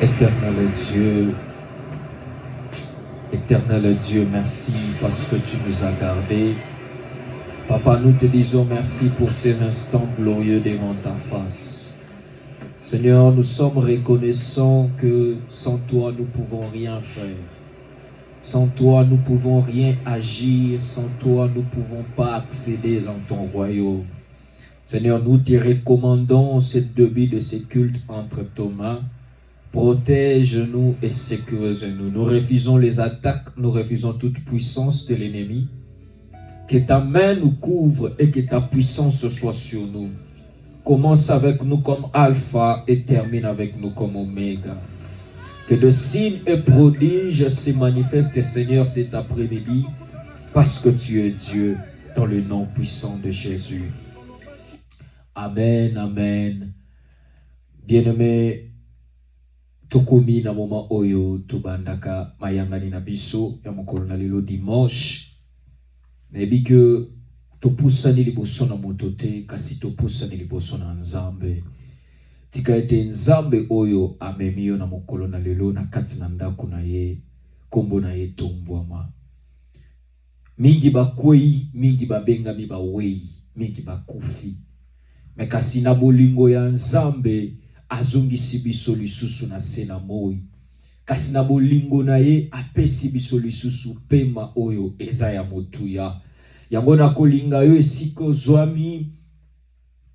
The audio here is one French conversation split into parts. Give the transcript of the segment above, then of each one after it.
Éternel Dieu, merci parce que tu nous as gardés. Papa, nous te disons merci pour ces instants glorieux devant ta face. Seigneur, nous sommes reconnaissants que sans toi, nous ne pouvons rien faire. Sans toi, nous ne pouvons rien agir. Sans toi, nous ne pouvons pas accéder dans ton royaume. Seigneur, nous te recommandons cette début de ce culte entre tes mains. Protège-nous et sécurise-nous. Nous refusons les attaques, nous refusons toute puissance de l'ennemi. Que ta main nous couvre et que ta puissance soit sur nous. Commence avec nous comme alpha et termine avec nous comme oméga. Que de signes et prodiges se manifestent, Seigneur, cet après-midi, parce que tu es Dieu, dans le nom puissant de Jésus. Amen, amen. Bien-aimé, tokomi na moma oyo tubandaka mayangani na biso ya mokolo na lelo dimanche. Nayebi ke topusani liboso na moto te, kasi topusani liboso na Nzambe. Tika ete Nzambe oyo amemi yo na mokolo na lelo na kati na ndako na ye, kombo na ye tombwama. Mingi bakwei, mingi babengami bawei, mingi bakufi. Mekasi na bolingo ya Nzambe azongisi biso lisusu na se na moi. Kasi na bolingo na ye apesi biso lisusu pema oyo eza ya motuya. Yango na kolinga yo esika ozwami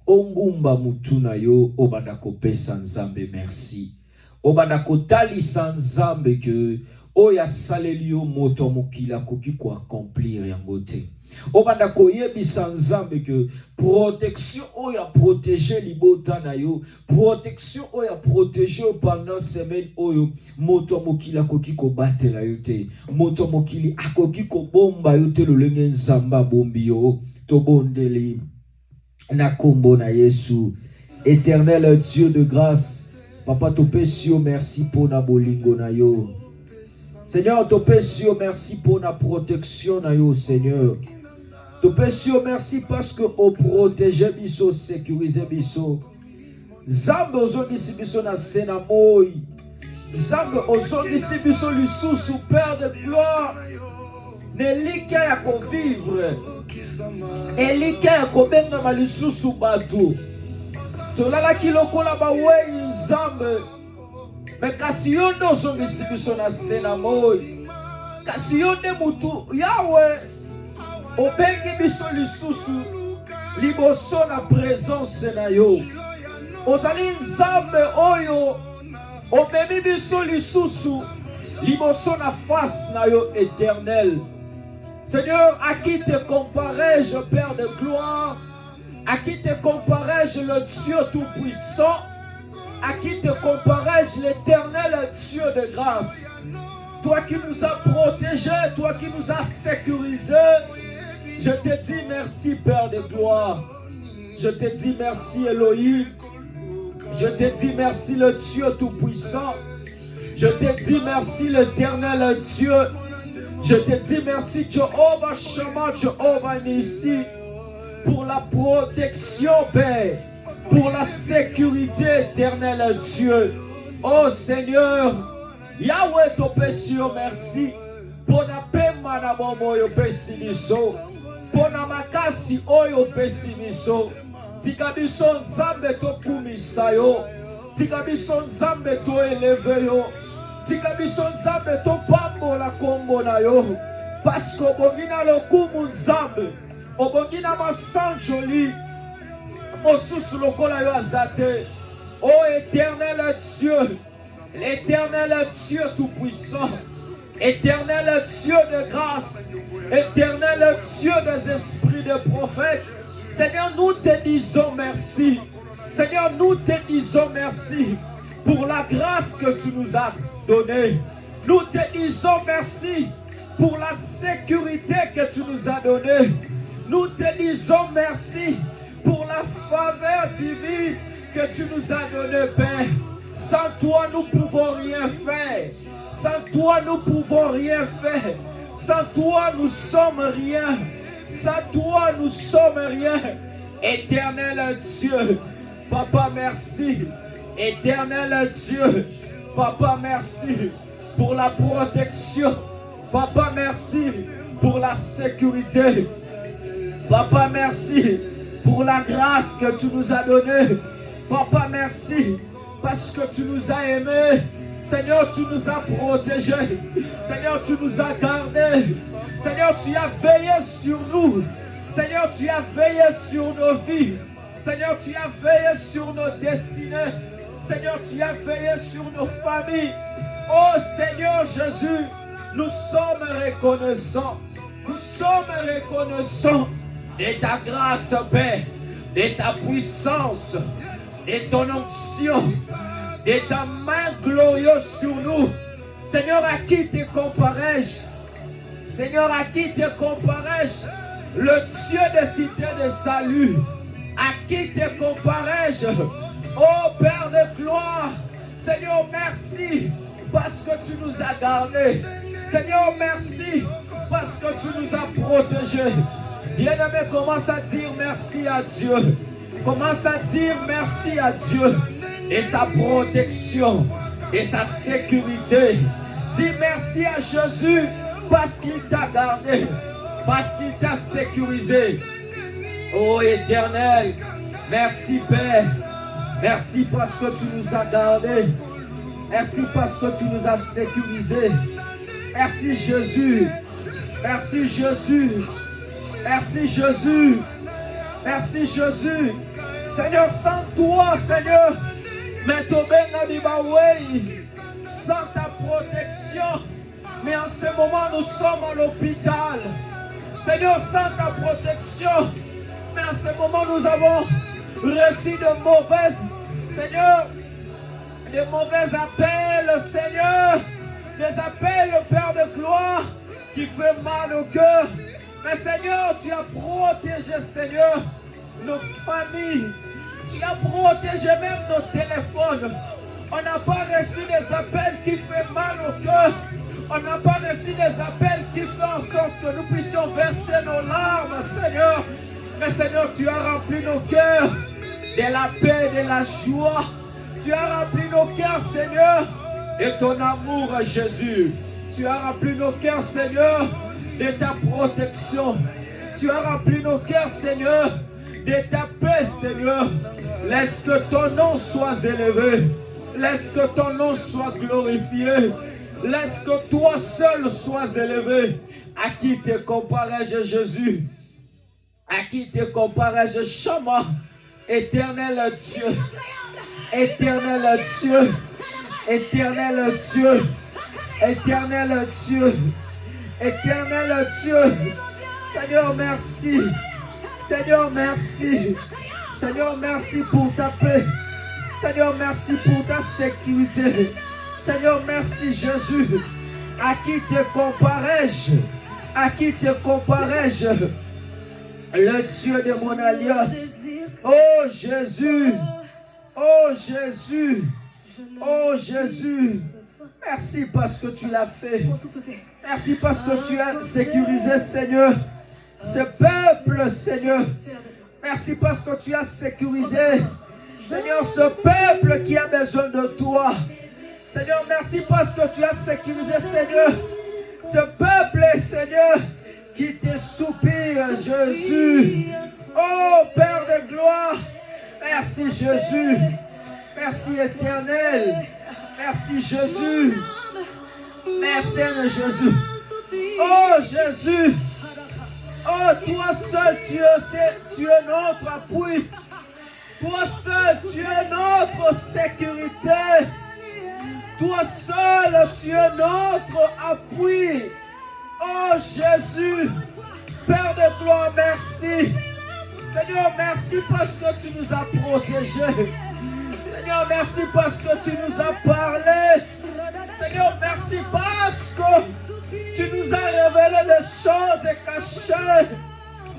ongumba mutu na yo obanda kopesa Nzambe merci. Obanda kotalisa Nzambe ke oya saleli yo moto mokila koki ko accomplir yango te. Obanda koyebisa Nzambe que protection oya protéger libota na yo, protection oya protéger pendant semaine oyo moto mokili akoki ko batela yo te, moto mokili akoki ko bomba yo te lolenge Nzamba bombi yo to bondeli na kombo na Yesu. Éternel Dieu de grâce, Papa to pesio merci pour na bolingo na yo. Seigneur to pesio merci pour na protection na yo Seigneur. Te pesio merci parce que au protéger biso, sécuriser biso. Zambe ozongisi biso na sena moi. Zambe ozongisi biso lisusu Père de gloire. Nelika ya ko vivre. Elika ya ko benga ma lisusu batu. Tolala kilokola ba wei Zambe. Me kasi yondo ozongisi biso na sena moi. Kasi yonde mutu Yahweh. Obengi biso lisusu liboso na présence na yo. Ozali Nzambe oyo omemi biso lisusu liboso na face na yo éternel. Seigneur, à qui te comparais-je, Père de gloire? À qui te comparais-je, le Dieu tout-puissant? À qui te comparais-je, l'éternel Dieu de grâce? Toi qui nous as protégés, toi qui nous as sécurisés, je te dis merci Père de gloire. Je te dis merci Elohim. Je te dis merci le Dieu tout-puissant. Je te dis merci l'éternel Dieu. Je te dis merci Jehovah Shammah, Jehovah Nissi, pour la protection Père, pour la sécurité éternelle Dieu. Oh Seigneur, Yahweh to pesio merci. Pona pema na bomo yo pesi biso. Pona makasi oyo pesi biso. Tika biso Nzambe to kumisa yo. Tika biso Nzambe to eleve yo. Tika biso Nzambe to pambola kombo na yo. Parce que obongina lokumu Nzambe. Obongina masanjoli. Mosusu lokola yo azate. Oh éternel Dieu. L'éternel Dieu tout-puissant. Éternel Dieu de grâce, éternel Dieu des esprits de prophètes, Seigneur, nous te disons merci. Seigneur, nous te disons merci pour la grâce que tu nous as donnée. Nous te disons merci pour la sécurité que tu nous as donnée. Nous te disons merci pour la faveur divine que tu nous as donnée, Père. Sans toi, nous ne pouvons rien faire. Sans toi, nous ne pouvons rien faire. Sans toi, nous sommes rien. Sans toi, nous sommes rien. Éternel Dieu, Papa, merci. Éternel Dieu, Papa, merci pour la protection. Papa, merci pour la sécurité. Papa, merci pour la grâce que tu nous as donnée. Papa, merci parce que tu nous as aimés. Seigneur, tu nous as protégés. Seigneur, tu nous as gardés. Seigneur, tu as veillé sur nous. Seigneur, tu as veillé sur nos vies. Seigneur, tu as veillé sur nos destinées. Seigneur, tu as veillé sur nos familles. Oh Seigneur Jésus, nous sommes reconnaissants. Nous sommes reconnaissants de ta grâce, Père, de ta puissance, de ton onction, de ta main glorieuse sur nous. Seigneur, à qui te comparais-je? Seigneur, à qui te comparais-je? Le Dieu des cités de salut. À qui te comparais-je? Oh Père de gloire, Seigneur, merci parce que tu nous as gardés. Seigneur, merci parce que tu nous as protégés. Bien-aimé, commence à dire merci à Dieu. Commence à dire merci à Dieu et sa protection et sa sécurité. Dis merci à Jésus parce qu'il t'a gardé, parce qu'il t'a sécurisé. Oh Éternel, merci Père. Merci parce que tu nous as gardés. Merci parce que tu nous as sécurisés. Merci Jésus. Merci Jésus. Merci Jésus. Merci Jésus. Seigneur, sans toi, Seigneur, sans ta protection, mais en ce moment nous sommes à l'hôpital. Seigneur, sans ta protection, mais en ce moment nous avons reçu de mauvaises, Seigneur, de mauvais appels, Seigneur, des appels, Père de gloire, qui fait mal au cœur. Mais Seigneur, tu as protégé, Seigneur, nos familles. Tu as protégé même nos téléphones. On n'a pas reçu des appels qui font mal au cœur. On n'a pas reçu des appels qui font en sorte que nous puissions verser nos larmes, Seigneur. Mais Seigneur, tu as rempli nos cœurs de la paix, de la joie. Tu as rempli nos cœurs, Seigneur, de ton amour, Jésus. Tu as rempli nos cœurs, Seigneur, de ta protection. Tu as rempli nos cœurs, Seigneur, de ta paix, Seigneur. Laisse que ton nom soit élevé. Laisse que ton nom soit glorifié. Laisse que toi seul sois élevé. À qui te comparais-je, Jésus? À qui te comparais-je, Shama? Éternel Dieu. Éternel Dieu. Éternel Dieu. Éternel Dieu. Éternel Dieu. Seigneur, merci. Seigneur, merci. Seigneur, merci pour ta paix. Seigneur, merci pour ta sécurité. Seigneur, merci Jésus. À qui te comparais-je? À qui te comparais-je? Le Dieu de mon alliance. Oh Jésus. Oh Jésus. Oh Jésus. Merci parce que tu l'as fait. Merci parce que tu as sécurisé, Seigneur, ce peuple, Seigneur. Merci parce que tu as sécurisé, Seigneur, ce peuple qui a besoin de toi. Seigneur, merci parce que tu as sécurisé, Seigneur, ce peuple, Seigneur, qui te soupire, Jésus. Oh, Père de gloire, merci Jésus. Merci Éternel. Merci Jésus. Merci Jésus. Oh Jésus. Oh, toi seul, tu es notre appui. Toi seul, tu es notre sécurité. Toi seul, tu es notre appui. Oh Jésus, Père de gloire, merci. Seigneur, merci parce que tu nous as protégés. Seigneur, merci parce que tu nous as parlé. Seigneur, merci parce que tu nous as révélé des choses cachées.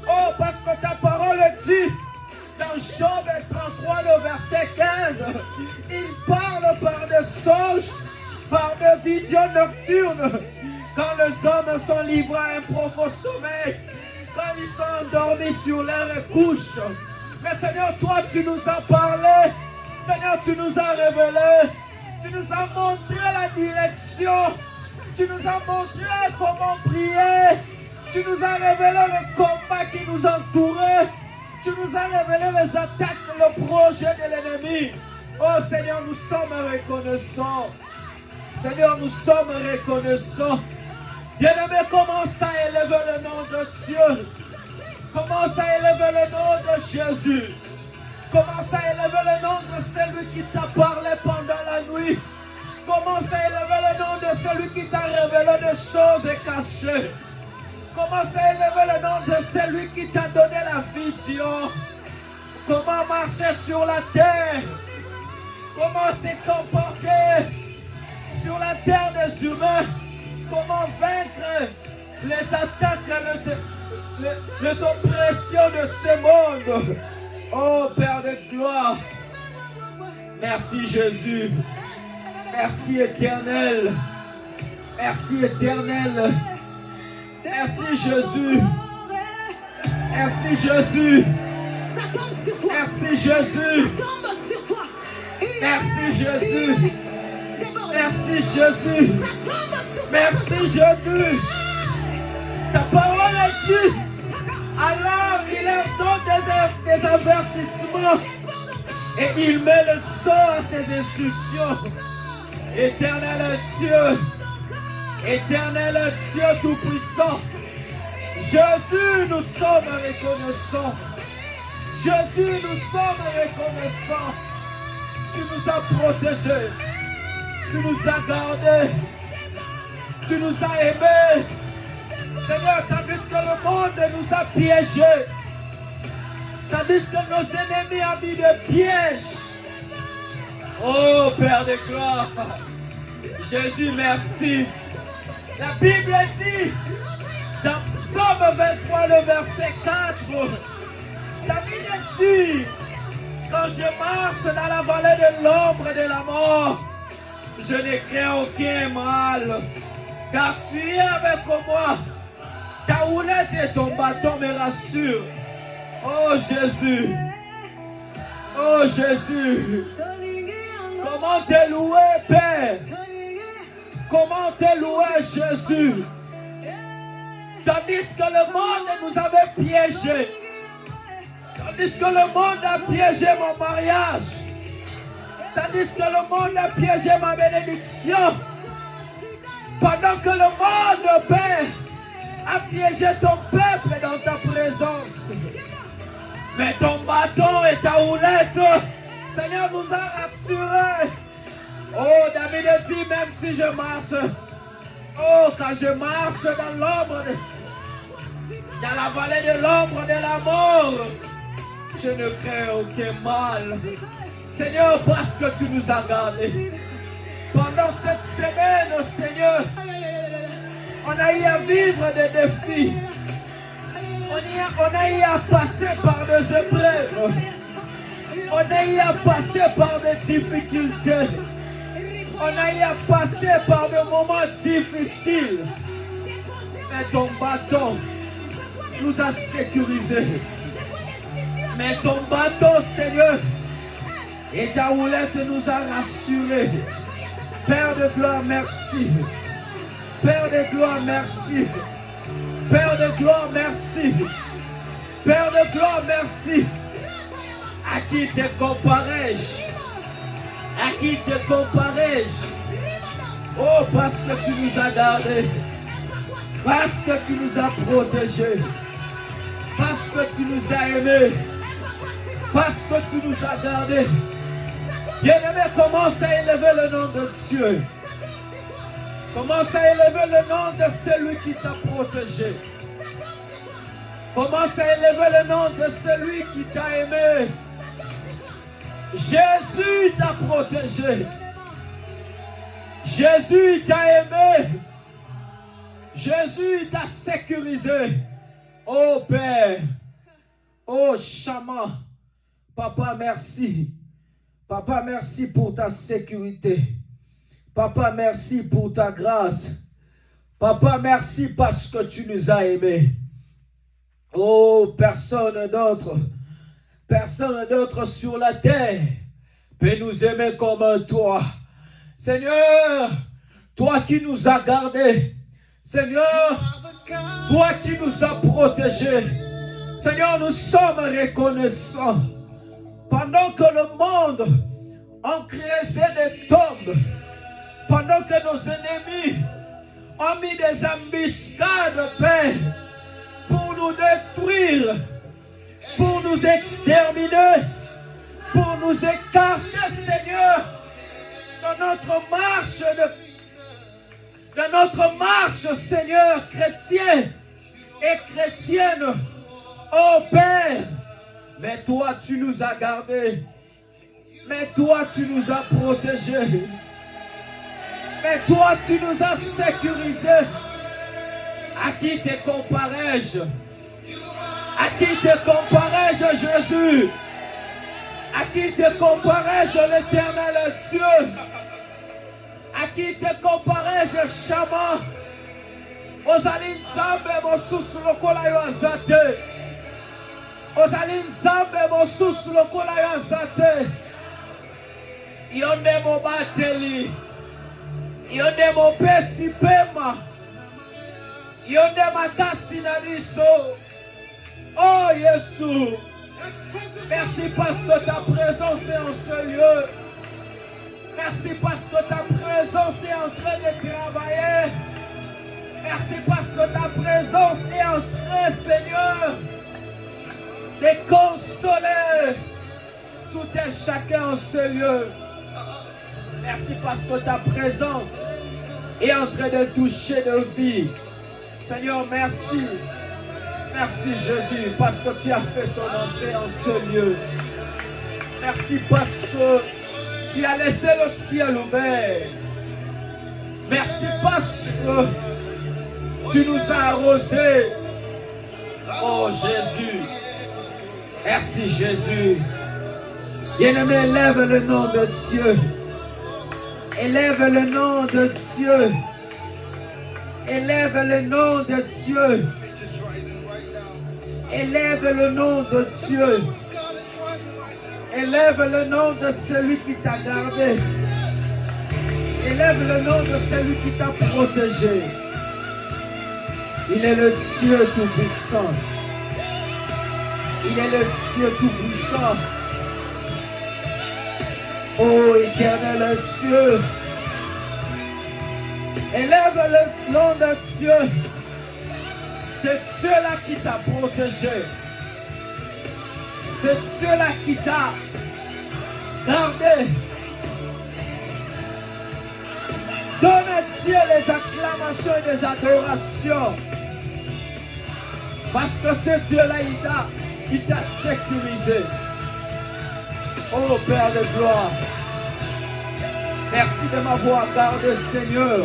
Oh, parce que ta parole dit dans Job 33, le verset 15, il parle par des songes, par des visions nocturnes, quand les hommes sont livrés à un profond sommeil, quand ils sont endormis sur leur couche. Mais Seigneur, toi, tu nous as parlé. Seigneur, tu nous as révélé Tu nous as montré la direction. Tu nous as montré comment prier. Tu nous as révélé le combat qui nous entourait. Tu nous as révélé les attaques, le projet de l'ennemi. Oh Seigneur, nous sommes reconnaissants. Seigneur, nous sommes reconnaissants. Bien-aimé, commence à élever le nom de Dieu. Commence à élever le nom de Jésus. Commence à élever le nom de celui qui t'a parlé pendant la nuit. Commence à élever le nom de celui qui t'a révélé des choses cachées. Commence à élever le nom de celui qui t'a donné la vision. Comment marcher sur la terre. Comment se comporter sur la terre des humains. Comment vaincre les attaques, les oppressions de ce monde. Oh Père de gloire. Merci Jésus. Merci éternel. Merci éternel. Merci Jésus. Merci Jésus. Ça tombe sur toi. Merci Jésus. Ça tombe sur toi. Merci Jésus. Merci Jésus. Ça tombe sur toi. Merci Jésus. Ta parole est due. Alors il leur donne des avertissements. Et il met le sort à ses instructions. Éternel Dieu. Éternel Dieu Tout-Puissant. Jésus, nous sommes reconnaissants. Jésus, nous sommes reconnaissants. Tu nous as protégés. Tu nous as gardés. Tu nous as aimés. Seigneur, tandis que le monde nous a piégés. Tandis que nos ennemis ont mis des pièges. Oh Père de gloire. Jésus, merci. La Bible dit, dans Psaume 23, le verset 4, David dit, quand je marche dans la vallée de l'ombre et de la mort, je ne crains aucun mal, car tu es avec moi. Ta houlette et ton bâton me rassurent. Oh Jésus, oh Jésus, comment te louer, Père? Comment te louer, Jésus? Tandis que le monde nous avait piégés. Tandis que le monde a piégé mon mariage. Tandis que le monde a piégé ma bénédiction. Pendant que le monde, Père, a piégé ton peuple dans ta présence. Mais ton bâton et ta houlette, Seigneur, nous a rassurés. Oh, David dit, même si je marche, oh, quand je marche dans l'ombre, dans la vallée de l'ombre de la mort, je ne crains aucun mal. Seigneur, parce que tu nous as gardés. Pendant cette semaine, Seigneur, on a eu à vivre des défis. On a eu à passer par des épreuves. On a eu à passer par des difficultés. On a eu à passer par des moments difficiles. Mais ton bâton nous a sécurisés. Mais ton bâton, Seigneur, et ta houlette nous a rassurés. Père de gloire, merci. Père de gloire, merci. Père de gloire, merci. Père de gloire, merci. À qui te comparais-je? À qui te comparais-je? Oh, parce que tu nous as gardés. Parce que tu nous as protégés. Parce que tu nous as aimés. Parce que tu nous as gardés. Bien-aimé, commence à élever le nom de Dieu. Commence à élever le nom de celui qui t'a protégé. Commence à élever le nom de celui qui t'a aimé. Jésus t'a protégé. Jésus t'a aimé. Jésus t'a sécurisé. Oh Père. Oh Chama. Papa, merci. Papa, merci pour ta sécurité. Papa, merci pour ta grâce. Papa, merci parce que tu nous as aimés. Oh, personne d'autre sur la terre peut nous aimer comme toi. Seigneur, toi qui nous as gardés. Seigneur, toi qui nous as protégés. Seigneur, nous sommes reconnaissants. Pendant que le monde a creusé des tombes, pendant que nos ennemis ont mis des embuscades, Père, pour nous détruire, pour nous exterminer, pour nous écarter, Seigneur, de notre marche, Seigneur, chrétienne et chrétienne. Oh Père, mais toi tu nous as gardés, mais toi tu nous as protégés, mais toi tu nous as sécurisés. À qui te comparais-je? À qui te comparais-je, Jésus? À qui te comparais-je, l'Éternel Dieu? À qui te comparais-je, Shama? Ozali nzambe mosusu lokola yo azate. Ozali nzambe mosusu lokola yo azate. Yo nde mobateli. Yo nde mopesi pema. Yo nde makasi na biso. Oh Jésus. Merci parce que ta présence est en ce lieu. Merci parce que ta présence est en train de travailler. Merci parce que ta présence est en train, Seigneur, de consoler tout et chacun en ce lieu. Merci parce que ta présence est en train de toucher nos vies. Seigneur, merci. Merci Jésus parce que tu as fait ton entrée en ce lieu. Merci parce que tu as laissé le ciel ouvert. Merci parce que tu nous as arrosés. Oh Jésus. Merci Jésus. Bien-aimé, élève le nom de Dieu. Élève le nom de Dieu. Élève le nom de Dieu. Élève le nom de Dieu. Élève le nom de celui qui t'a gardé. Élève le nom de celui qui t'a protégé. Il est le Dieu Tout-Puissant. Il est le Dieu Tout-Puissant. Oh éternel Dieu. Élève le nom de Dieu. C'est Dieu-là qui t'a protégé. C'est Dieu-là qui t'a gardé. Donne à Dieu les acclamations et les adorations. Parce que ce Dieu-là, il t'a sécurisé. Oh Père de gloire. Merci de m'avoir gardé, Seigneur.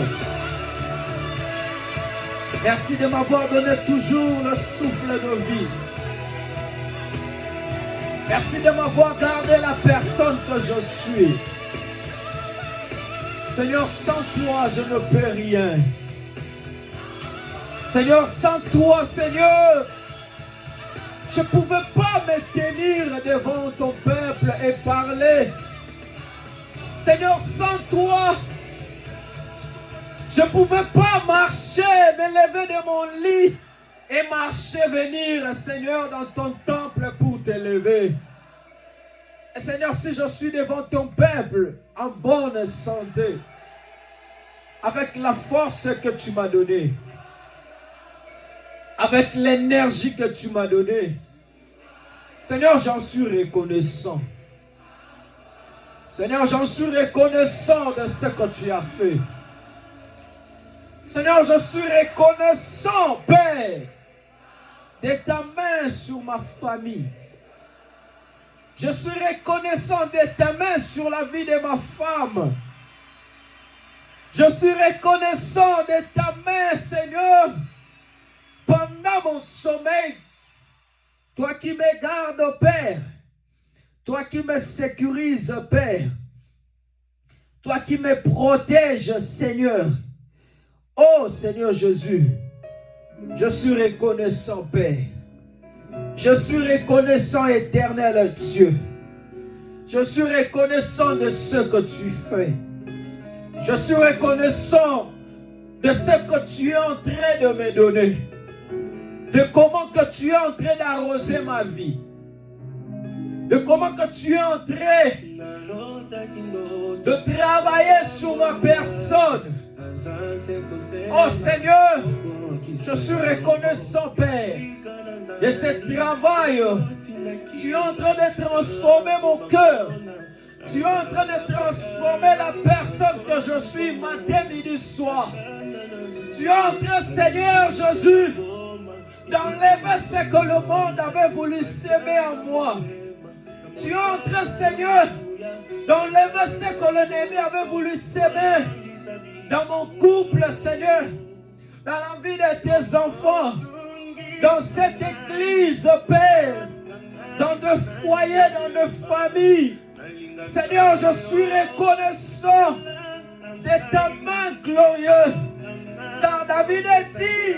Merci de m'avoir donné toujours le souffle de vie. Merci de m'avoir gardé la personne que je suis. Seigneur, sans toi, je ne peux rien. Seigneur, sans toi, Seigneur, je ne pouvais pas me tenir devant ton peuple et parler. Seigneur, sans toi, je ne pouvais pas marcher, me lever de mon lit et marcher, venir, Seigneur, dans ton temple pour t'élever. Et Seigneur, si je suis devant ton peuple en bonne santé, avec la force que tu m'as donnée, avec l'énergie que tu m'as donnée, Seigneur, j'en suis reconnaissant. Seigneur, j'en suis reconnaissant de ce que tu as fait. Seigneur, je suis reconnaissant, Père, de ta main sur ma famille. Je suis reconnaissant de ta main sur la vie de ma femme. Je suis reconnaissant de ta main, Seigneur, pendant mon sommeil. Toi qui me gardes, Père. Toi qui me sécurises, Père. Toi qui me protèges, Seigneur. Oh Seigneur Jésus, je suis reconnaissant, Père. Je suis reconnaissant, éternel Dieu. Je suis reconnaissant de ce que tu fais. Je suis reconnaissant de ce que tu es en train de me donner. De comment que tu es en train d'arroser ma vie. De comment que tu es en train de travailler sur ma personne. Oh Seigneur, je suis reconnaissant, Père, de ce travail. Tu es en train de transformer mon cœur. Tu es en train de transformer la personne que je suis matin, midi, soir. Tu es en train, Seigneur Jésus, d'enlever ce que le monde avait voulu s'aimer en moi. Tu es en train, Seigneur, d'enlever ce que l'ennemi avait voulu s'aimer dans mon couple, Seigneur, dans la vie de tes enfants, dans cette église, Père, dans de foyers, dans de familles. Seigneur, je suis reconnaissant de ta main glorieuse. Car David a dit,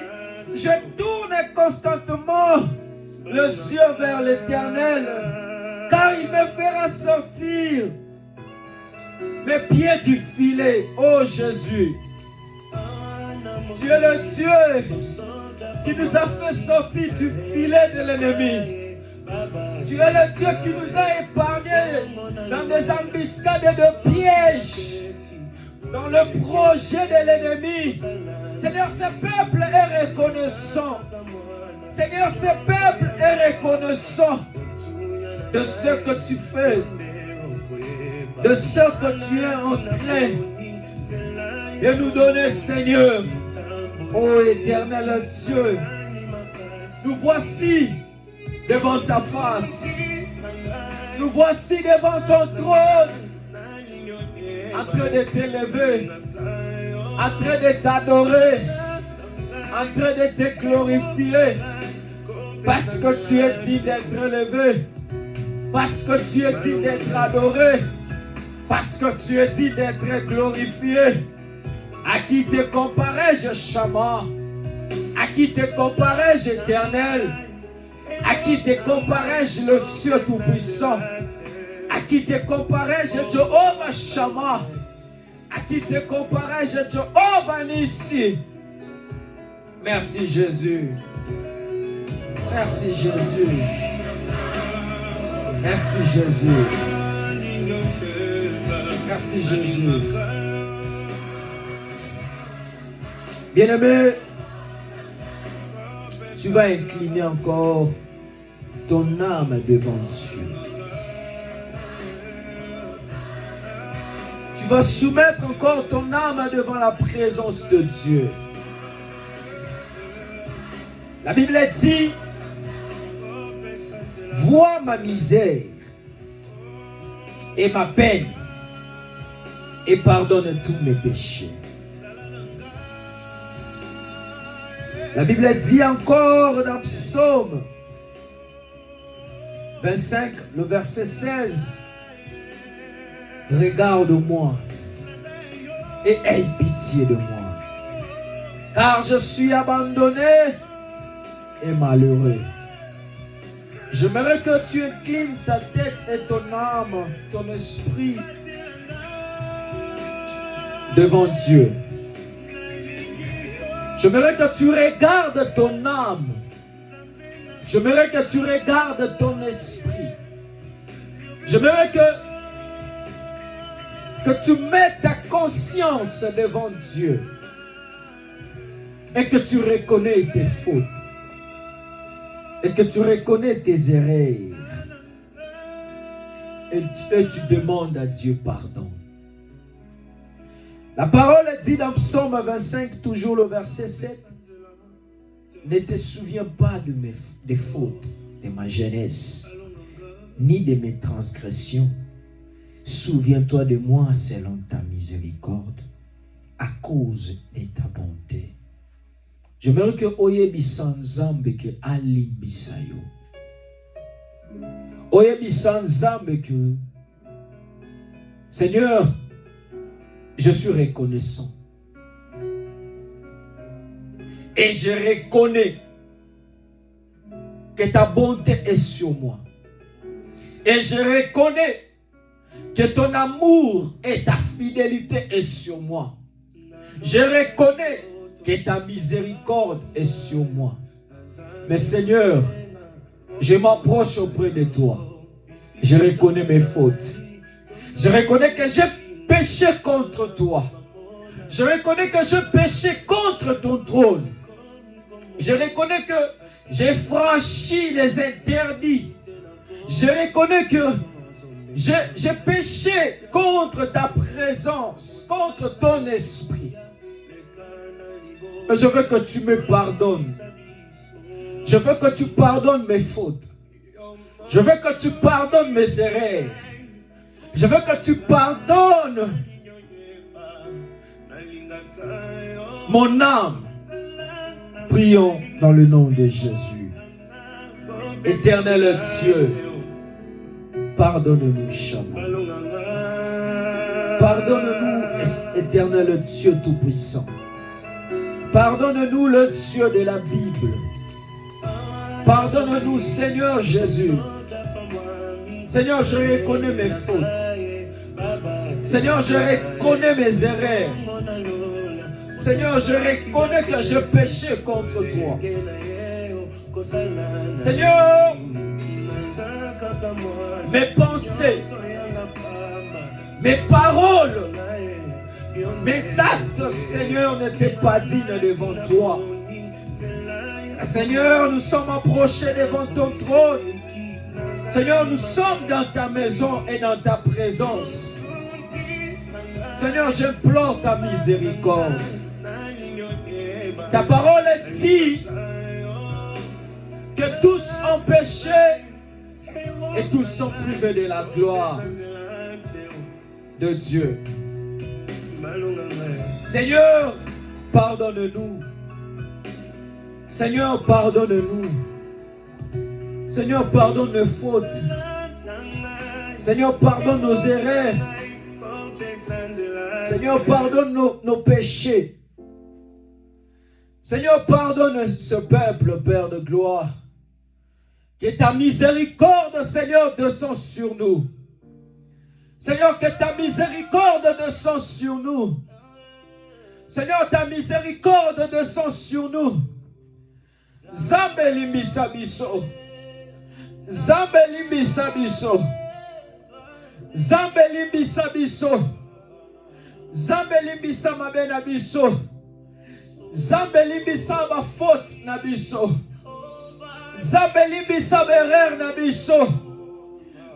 je tourne constamment les yeux vers l'Éternel, car il me fera sortir mes pieds du filet. Oh Jésus, tu es le Dieu qui nous a fait sortir du filet de l'ennemi. Tu es le Dieu qui nous a épargnés dans des embuscades de pièges, dans le projet de l'ennemi. Seigneur, ce peuple est reconnaissant. Seigneur, ce peuple est reconnaissant de ce que tu fais, de ce que tu es en train de nous donner, Seigneur. Ô éternel Dieu, nous voici devant ta face. Nous voici devant ton trône, en train de t'élever, en train de t'adorer, en train de te glorifier, parce que tu es dit d'être élevé, parce que tu es dit d'être adoré, parce que tu es dit d'être glorifié. À qui te comparais-je, Shama? À qui te comparais-je, Éternel? À qui te comparais-je, le Dieu Tout-Puissant? À qui te comparais-je, Jehovah Shama? À qui te comparais-je, Jehovah Nissi? Merci Jésus. Merci Jésus. Merci Jésus. Merci Jésus. Bien-aimé, tu vas incliner encore ton âme devant Dieu. Tu vas soumettre encore ton âme devant la présence de Dieu. La Bible dit, vois ma misère et ma peine et pardonne tous mes péchés. La Bible dit encore dans Psaume 25, le verset 16, regarde-moi et aie pitié de moi, car je suis abandonné et malheureux. J'aimerais que tu inclines ta tête et ton âme, ton esprit devant Dieu. J'aimerais que tu regardes ton âme. J'aimerais que tu regardes ton esprit. J'aimerais que tu mettes ta conscience devant Dieu et que tu reconnais tes fautes et que tu reconnais tes erreurs et tu demandes à Dieu pardon. La parole dit dans Psaume 25, toujours le verset 7, ne te souviens pas des fautes de ma jeunesse, ni de mes transgressions. Souviens-toi de moi selon ta miséricorde, à cause de ta bonté. J'aimerais que oyebisan Nzambe que alimbisa yo. Oyebisan Nzambe que Seigneur, je suis reconnaissant. Et je reconnais que ta bonté est sur moi. Et je reconnais que ton amour et ta fidélité est sur moi. Je reconnais que ta miséricorde est sur moi. Mais Seigneur, je m'approche auprès de toi. Je reconnais mes fautes. Je reconnais que j'ai péché contre toi. Je reconnais que j'ai péché contre ton trône. Je reconnais que j'ai franchi les interdits. Je reconnais que j'ai péché contre ta présence, contre ton esprit. Mais je veux que tu me pardonnes. Je veux que tu pardonnes mes fautes. Je veux que tu pardonnes mes erreurs. Je veux que tu pardonnes mon âme. Prions dans le nom de Jésus. Éternel Dieu, pardonne-nous, Shama. Pardonne-nous, éternel Dieu Tout-Puissant. Pardonne-nous, le Dieu de la Bible. Pardonne-nous, Seigneur Jésus. Seigneur, je reconnais mes fautes. Seigneur, je reconnais mes erreurs. Seigneur, je reconnais que je péchais contre toi. Seigneur, mes pensées, mes paroles, mes actes, Seigneur, n'étaient pas dignes devant toi. Seigneur, nous sommes approchés devant ton trône. Seigneur, nous sommes dans ta maison et dans ta présence. Seigneur, j'implore ta miséricorde. Ta parole dit que tous ont péché et tous sont privés de la gloire de Dieu. Seigneur, pardonne-nous. Seigneur, pardonne-nous. Seigneur, pardonne nos fautes. Seigneur, pardonne nos erreurs. Seigneur, pardonne nos péchés. Seigneur, pardonne ce peuple, Père de gloire. Que ta miséricorde, Seigneur, descende sur nous. Seigneur, que ta miséricorde descende sur nous. Seigneur, ta miséricorde descend sur nous. Zambe limbisa biso. Zambe limbisa biso. Zambe limbisa biso. Zambe limbisa mabe na biso. Zambe limbisa ba faute na biso. Zambe limbisa berere na biso.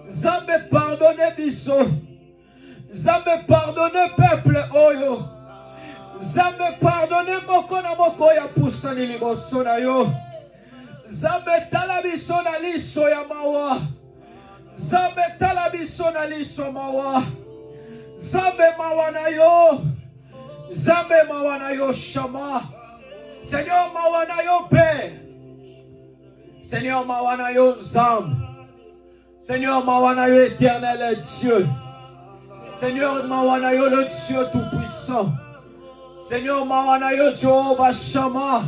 Zambe pardonne biso. Zambe pardonne peuple oyo. Zambe pardonne moko na moko ya pusani liboso na yo. Zambe tala biso na liso ya mawa. Zambe tala biso na liso mawa. Zambe mawa na yo. Zambe mawa na yo Shama. Seigneur mawa na yo Père. Seigneur mawa na yo Zambe. Seigneur mawa na yo éternel Dieu. Seigneur mawa na yo le Dieu tout-puissant. Seigneur mawana yo Jehovah Shama.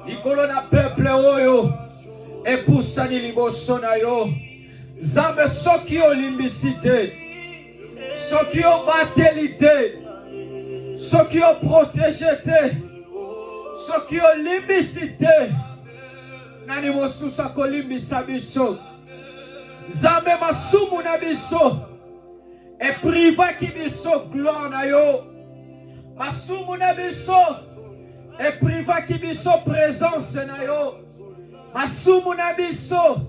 Ikolo na peuple oyo. Epusani liboso na yo. Zambe soki yo limbisite. Soki yo batelite. Soki yo protégete. Soki yo limbisite. Nani mosusa ko limbisa biso. Zambe masumu na biso. E priva ki biso gloire na yo. Masumu na biso e priva ki biso présence na yo. Masumu na biso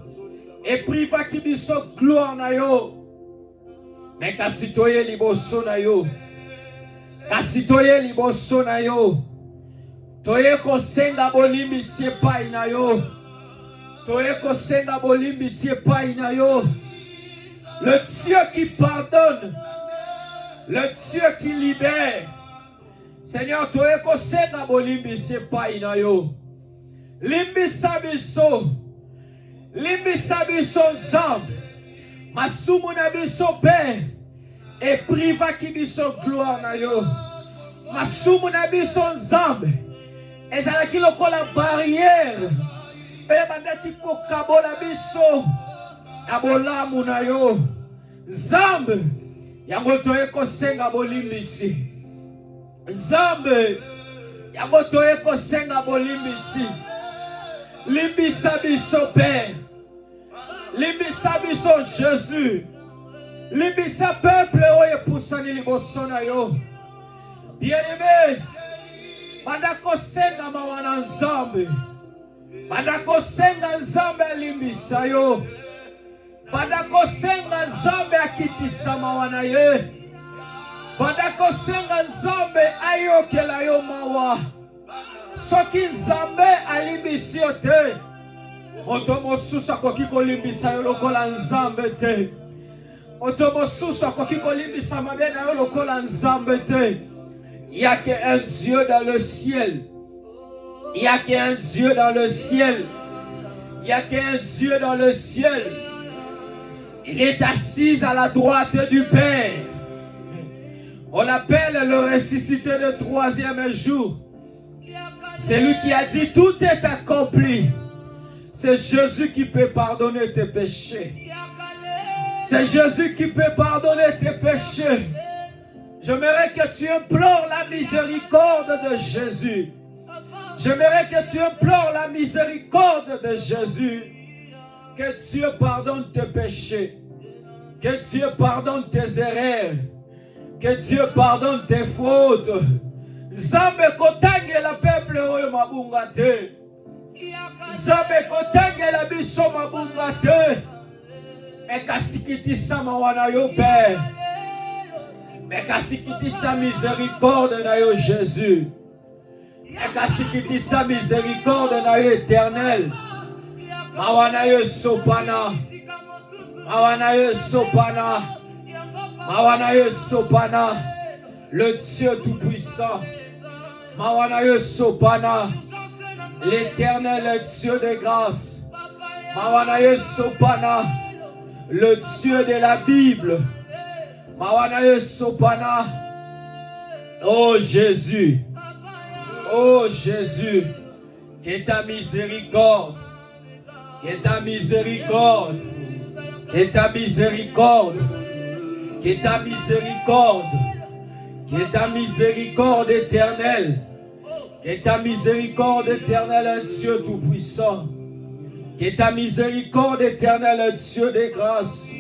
e priva ki biso gloire na yo. Mais kasi toye liboso na yo. Kasi toye liboso na yo. Toye kosenga bolimbisi epai na yo. Toye kosenga bolimbisi epai na yo. Le Dieu qui pardonne. Le Dieu qui libère. Seigneur, tu es kosenga bolimbisi epai na yo. Limbisa biso. Limbisa biso Nzambe. Masumu na biso Père. Et priva ki biso gloire na yo. Masumu na biso Nzambe. Ezalaki lokola barrière. Oyo bandaki kokabola biso. Na bolamu na yo. Nzambe. yango toyeko senga bolimbisi. Nzambe yango toyeko senga bolimbisi. Limbisa biso Père. Limbisa biso Jésus. Limbisa peuple oyo pusani liboso na yo. Bien-aimé, bandako senga mawana Nzambe. Bandako senga Nzambe limbisa yo. Bandako senga Nzambe akitisa mawana ye. Bandako senga Nzambe ayokela yo mawa. Soki Nzambe alimbisi yo te, moto mosusu akoki kolimbisa yo lokola Nzambe te. Moto mosusu akoki kolimbisa mabe na yo lokola Nzambe te. Il n'y a qu'un Dieu dans le ciel. Il n'y a qu'un Dieu dans le ciel. Il n'y a qu'un Dieu dans le ciel. Il est assis à la droite du Père. On l'appelle le ressuscité de troisième jour. C'est lui qui a dit tout est accompli. C'est Jésus qui peut pardonner tes péchés. C'est Jésus qui peut pardonner tes péchés. J'aimerais que tu implores la miséricorde de Jésus. J'aimerais que tu implores la miséricorde de Jésus. Que Dieu pardonne tes péchés. Que Dieu pardonne tes erreurs. Que Dieu pardonne tes fautes. Nzambe kotangela peuple oyo mabunga te. Nzambe kotangela biso mabunga te. Ekasikitisa mawana yo Père. Ekasikitisa miséricorde na yo Jésus. Ekasikitisa miséricorde na yo éternel. Mawana yo sopana. Mawana yo sopana. Mawana yo sopana. Le Dieu tout-puissant. Mawana yo sopana. L'éternel Dieu de grâce. Mawana yo sopana. Le Dieu de la Bible. Mawana yo sopana. Oh Jésus. Oh Jésus. Que ta miséricorde. Que ta miséricorde. Que ta miséricorde. Que ta miséricorde. Que ta miséricorde éternelle. Que ta miséricorde éternelle, un Dieu tout-puissant. Que ta miséricorde éternelle, un Dieu de grâce.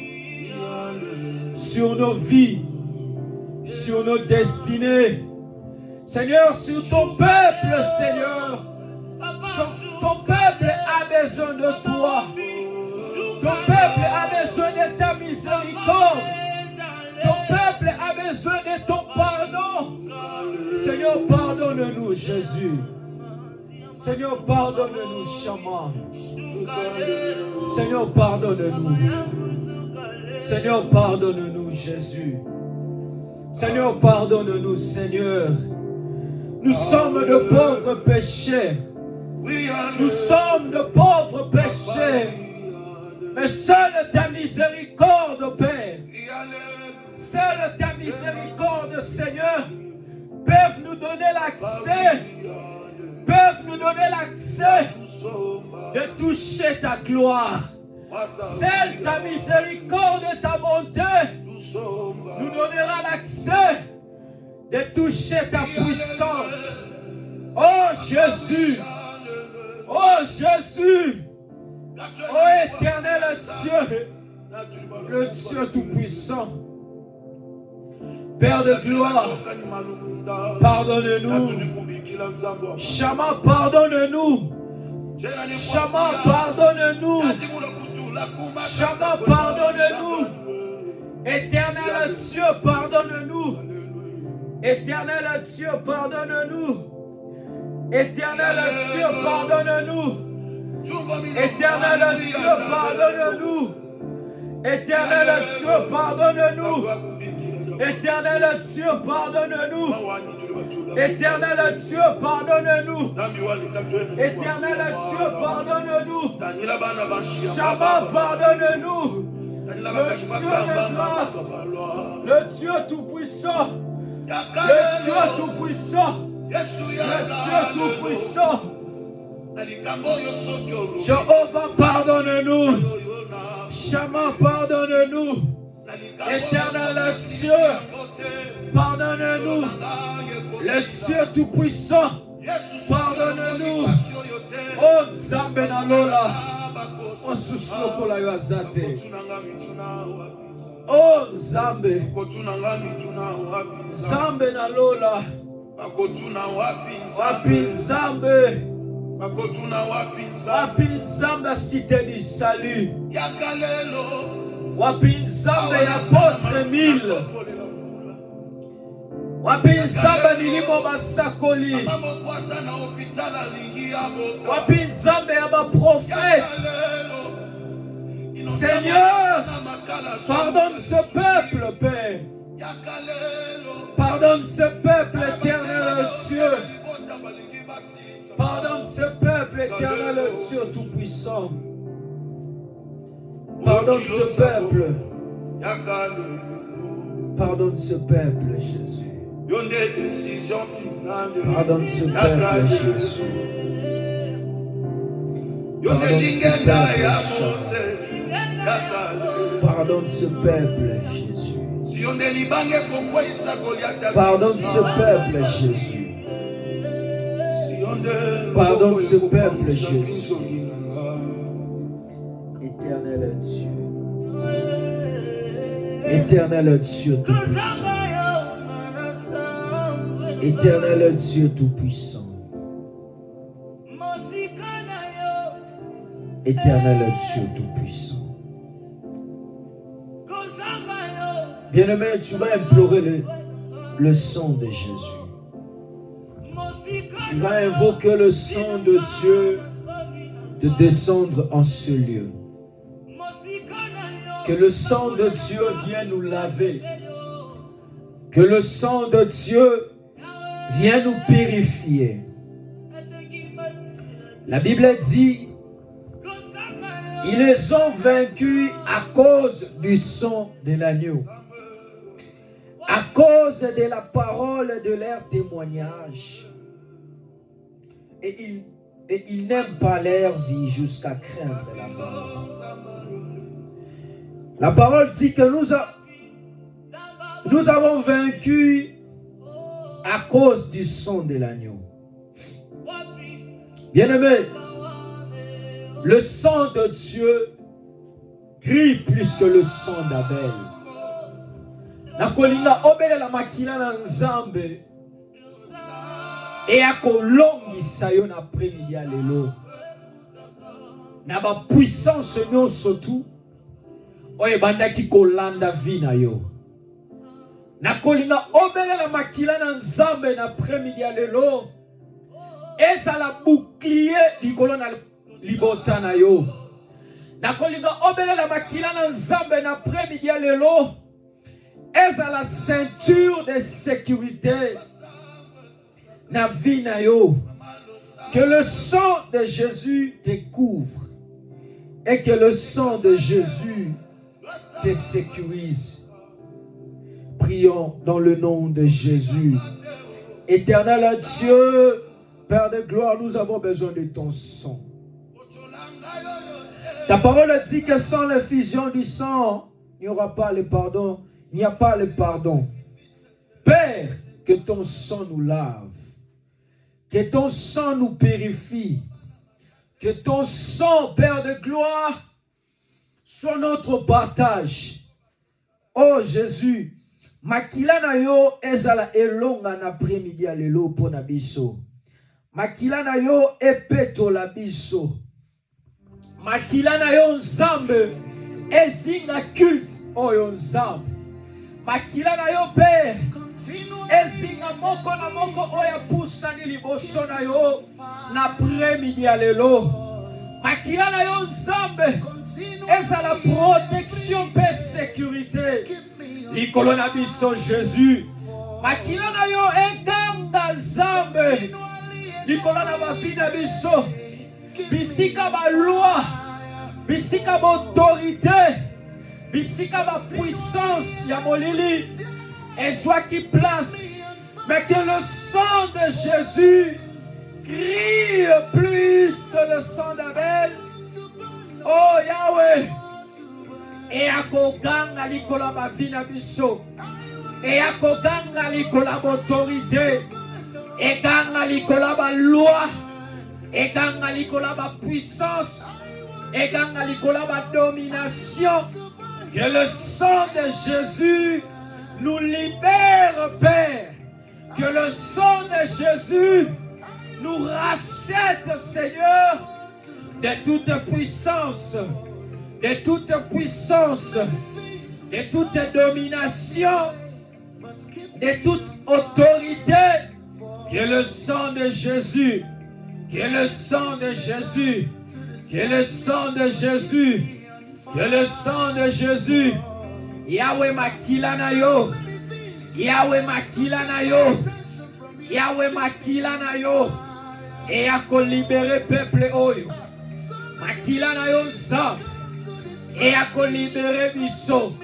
Sur nos vies. Sur nos destinées. Seigneur, sur ton peuple, Seigneur. Ton peuple a besoin de toi. Ton peuple a besoin de ta miséricorde. Ton peuple a besoin de ton pardon. Seigneur, pardonne-nous, Jésus. Seigneur, pardonne-nous, Chama. Seigneur, pardonne-nous. Seigneur, pardonne-nous, Jésus. Seigneur, pardonne-nous, Seigneur. Nous sommes de pauvres pécheurs. Nous sommes de pauvres pécheurs. Mais seule ta miséricorde, Père. Seule ta miséricorde, Seigneur, peuvent nous donner l'accès. Peuvent nous donner l'accès de toucher ta gloire. Seule ta miséricorde et ta bonté nous donnera l'accès de toucher ta puissance. Oh Jésus, oh Jésus, oh éternel Dieu, le Dieu tout-puissant, Père de gloire, pardonne-nous. Chama, pardonne-nous. Chama, pardonne-nous. Chama, pardonne-nous. Éternel Dieu, pardonne-nous. Éternel Dieu, pardonne-nous. Éternel Dieu, pardonne-nous. Éternel Dieu, pardonne-nous. Éternel Dieu, pardonne-nous. Éternel Dieu, pardonne-nous. Éternel Dieu, pardonne-nous. Éternel Dieu, pardonne-nous. Chama, pardonne-nous. Le Dieu de grâce, le Dieu tout-puissant, le Dieu tout-puissant, le Dieu tout-puissant. Jéhovah, pardonne-nous. Chama, pardonne-nous. Éternel Dieu, pardonne-nous. Le Dieu Tout-Puissant, pardonne-nous. Oh, Nzambe na lola. On suslo la yoazate. Oh, Nzambe. Nzambe na lola. Wapi Nzambe. Wapi Nzambe a cité du salut. Wapi Nzambe ya votre mille. Wapi Nzambe nilimo basakoli. Wapi Nzambe ya ba prophète. Seigneur, pardonne ce peuple, Père. Pardonne ce peuple, éternel Dieu. Pardonne ce peuple, éternel Dieu Tout-Puissant. Pardonne ce peuple. Pardonne ce peuple, Jésus. Pardonne ce peuple, Jésus. Pardonne ce peuple, Jésus. Pardonne ce peuple, Jésus. Pardonne ce peuple, Jésus. Éternel Dieu. Éternel Dieu Tout-Puissant. Éternel Dieu Tout-Puissant. Éternel Dieu Tout-Puissant. Bien-aimé, tu vas implorer le sang de Jésus. Tu vas invoquer le sang de Dieu de descendre en ce lieu. Que le sang de Dieu vienne nous laver. Que le sang de Dieu vienne nous purifier. La Bible dit, ils les ont vaincus à cause du sang de l'agneau, à cause de la parole de leur témoignage. Et ils n'aiment pas leur vie jusqu'à craindre la mort. La parole dit que nous avons vaincu à cause du sang de l'agneau. Bien-aimé, le sang de Dieu crie plus que le sang d'Abel. Nakolinga obele la makila na Nzambe et akolongisa yo na après-midi ya lelo. Na ba puissance nyonso tu oye bandaki kolanda vi na yo. Nakolinga obele la makila na Nzambe na après-midi ya lelo. Eza la bouclier likolo na libota na yo. Nakolinga obele la makila na Nzambe na après-midi ya lelo. Eza la ceinture de sécurité na vie na yo. Que le sang de Jésus te couvre et que le sang de Jésus te sécurise. Prions dans le nom de Jésus. Éternel Dieu, Père de gloire, nous avons besoin de ton sang. Ta parole dit que sans l'effusion du sang, il n'y aura pas le pardon. Il n'y a pas le pardon. Père, que ton sang nous lave. Que ton sang nous purifie. Que ton sang, Père de gloire, soit notre partage. Oh Jésus, makila na yo ezala elonga na après-midi ya lelo po na biso. Makila na yo epeto la biso. Makila na yo Nzambe ezinga culte oyo Nzambe. Makila na yo Père ezinga moko na moko oya pusani liboso na yo na après-midi ya lelo. Makila na yo Nzambe ezala protection pe sécurité likolo na biso Jésus. Makila na yo ekanga Nzambe likolo na bavi na biso. Bisika ba loi, bisika ba autorité, bisika ba puissance ya molili et soit qui place, mais que le sang de Jésus crie plus que le sang d'Abel. Oh Yahweh, et akoganga likola ba vie na biso et akoganga likola ba autorité et ganga likola ba loi et ganga likola ba puissance et ganga likola ba domination. Que le sang de Jésus nous libère, Père. Que le sang de Jésus nous rachète, Seigneur, de toute puissance, de toute puissance, de toute domination, de toute autorité. Que le sang de Jésus, que le sang de Jésus, que le sang de Jésus, que le sang de Jésus, Yahweh makila na yo, Yahweh makila na yo, Yahweh makila na yo, et ako libérer peuple oyo, makila na yo nsa, et ako libérer biso,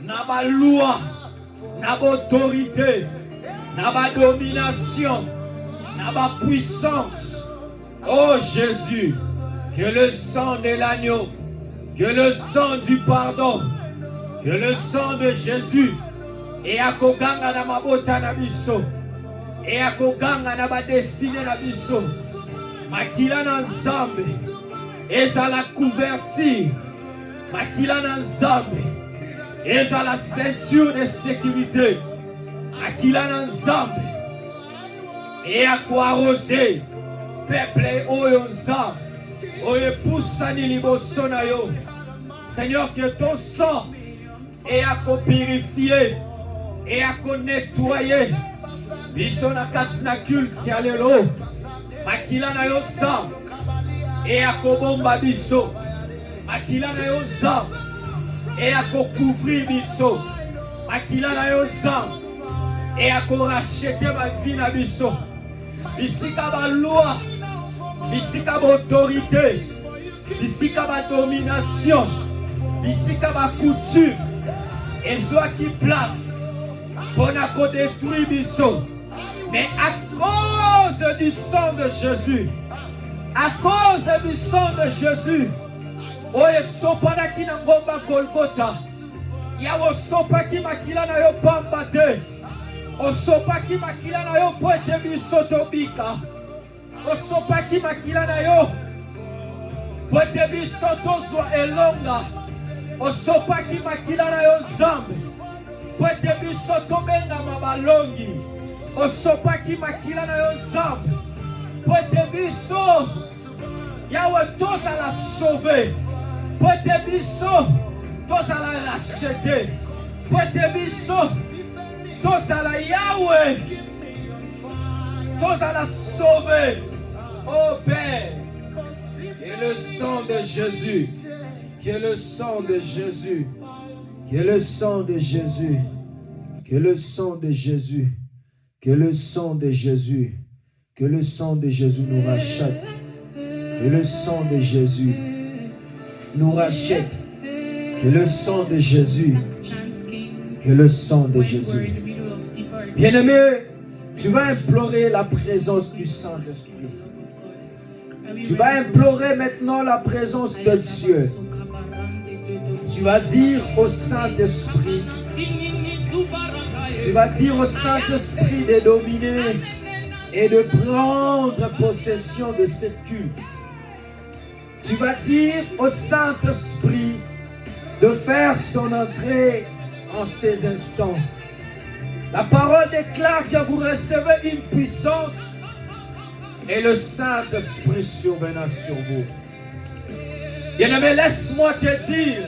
na ba loi, na ba autorité, na ba domination, na ba puissance. Oh Jésus, que le sang de l'agneau, que le sang du pardon, que le sang de Jésus, et akoganga na mabota na biso, et akoganga na ba destinée na biso, makila na nzambe, eza la couverture, makila na nzambe, eza la ceinture de sécurité, makila na nzambe, et akwarose, peuple oyo nzambe, oyo poussani liboso na yo. Seigneur, que ton sang est à purifier et à nettoyer. Biso na kati na culte ya lelo. Makila na yo sang et à bomba biso. Makila na yo sang et à couvrir biso. Makila na yo sang et à racheter ma vie na biso. Bisika ba loi, bisika ba autorité, bisika ba domination, bisika ba coutume, et soit qui place pour nous détruire biso. Mais à cause du sang de Jésus, à cause du sang de Jésus, oye sopada ki na ngomba Golgotha, yawo sopa ki makila na yo pamba te, o sopa ki makila na yo poete biso tobika, o sopa ki makila na yo poete biso tozwa elonga, o sopa ki makila na yo nzambe poete biso tobenga mabalongi, o sopa ki makila na yo nzambe poete biso yawe tozala sauver, poete biso tozala racheter, poete biso tozala Yahweh, tozala sauver. Oh Père, que le sang de Jésus, que le sang de Jésus, que le sang de Jésus, que le sang de Jésus, que le sang de Jésus, que le sang de Jésus nous rachète, que le sang de Jésus nous rachète, que le sang de Jésus, que le sang de Jésus. Bien-aimé, tu vas implorer la présence du Saint-Esprit. Tu vas implorer maintenant la présence de Dieu. Tu vas dire au Saint-Esprit, tu vas dire au Saint-Esprit de dominer et de prendre possession de cette culte. Tu vas dire au Saint-Esprit de faire son entrée en ces instants. La parole déclare que vous recevez une puissance et le Saint-Esprit surviendra sur vous. Bien-aimé, laisse-moi te dire,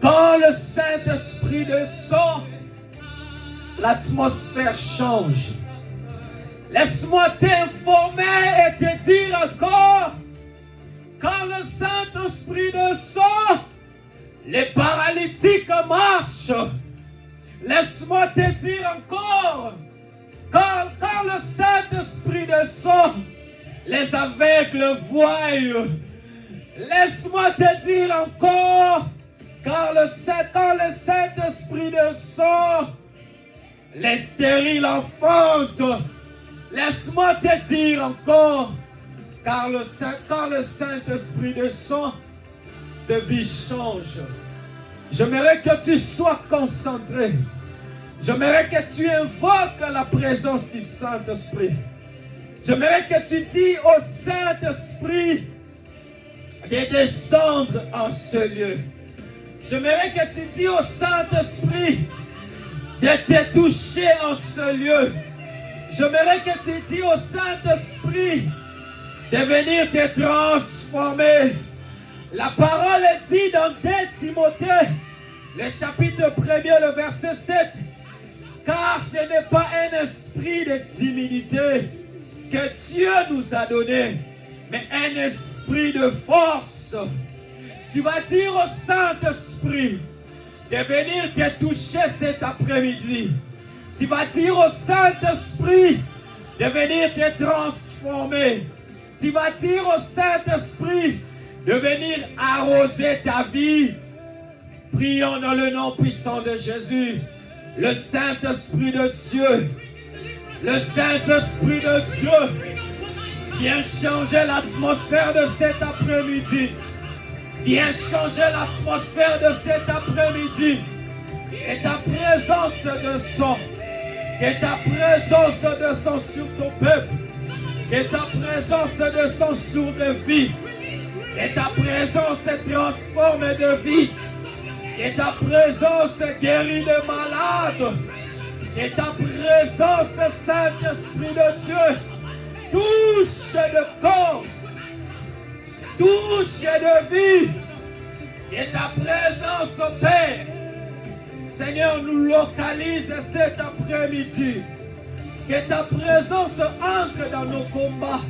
quand le Saint-Esprit descend, l'atmosphère change. Laisse-moi t'informer et te dire encore, quand le Saint-Esprit descend, les paralytiques marchent. Laisse-moi te dire encore, quand le Saint-Esprit descend, les aveugles voient. Laisse-moi te dire encore, quand le Saint-Esprit descend, les stériles enfantent. Laisse-moi te dire encore, quand le Saint-Esprit descend, de vie change. J'aimerais que tu sois concentré. J'aimerais que tu invoques la présence du Saint-Esprit. J'aimerais que tu dis au Saint-Esprit de descendre en ce lieu. J'aimerais que tu dis au Saint-Esprit de te toucher en ce lieu. J'aimerais que tu dis au Saint-Esprit de venir te transformer. La parole est dit dans 2 Timothée, le chapitre 1er, le verset 7. Car ce n'est pas un esprit de timidité que Dieu nous a donné, mais un esprit de force. Tu vas dire au Saint-Esprit de venir te toucher cet après-midi. Tu vas dire au Saint-Esprit de venir te transformer. Tu vas dire au Saint-Esprit de venir arroser ta vie. Prions dans le nom puissant de Jésus. Le Saint-Esprit de Dieu. Le Saint-Esprit de Dieu. Viens changer l'atmosphère de cet après-midi. Viens changer l'atmosphère de cet après-midi. Et ta présence descend. Que ta présence descend sur ton peuple. Que ta présence descend sur des vies. Que ta présence transforme de vie. Que ta présence guérit de malades. Que ta présence, Saint-Esprit de Dieu, touche de corps. Touche de vie. Que ta présence, Père, Seigneur, nous localise cet après-midi. Que ta présence entre dans nos combats.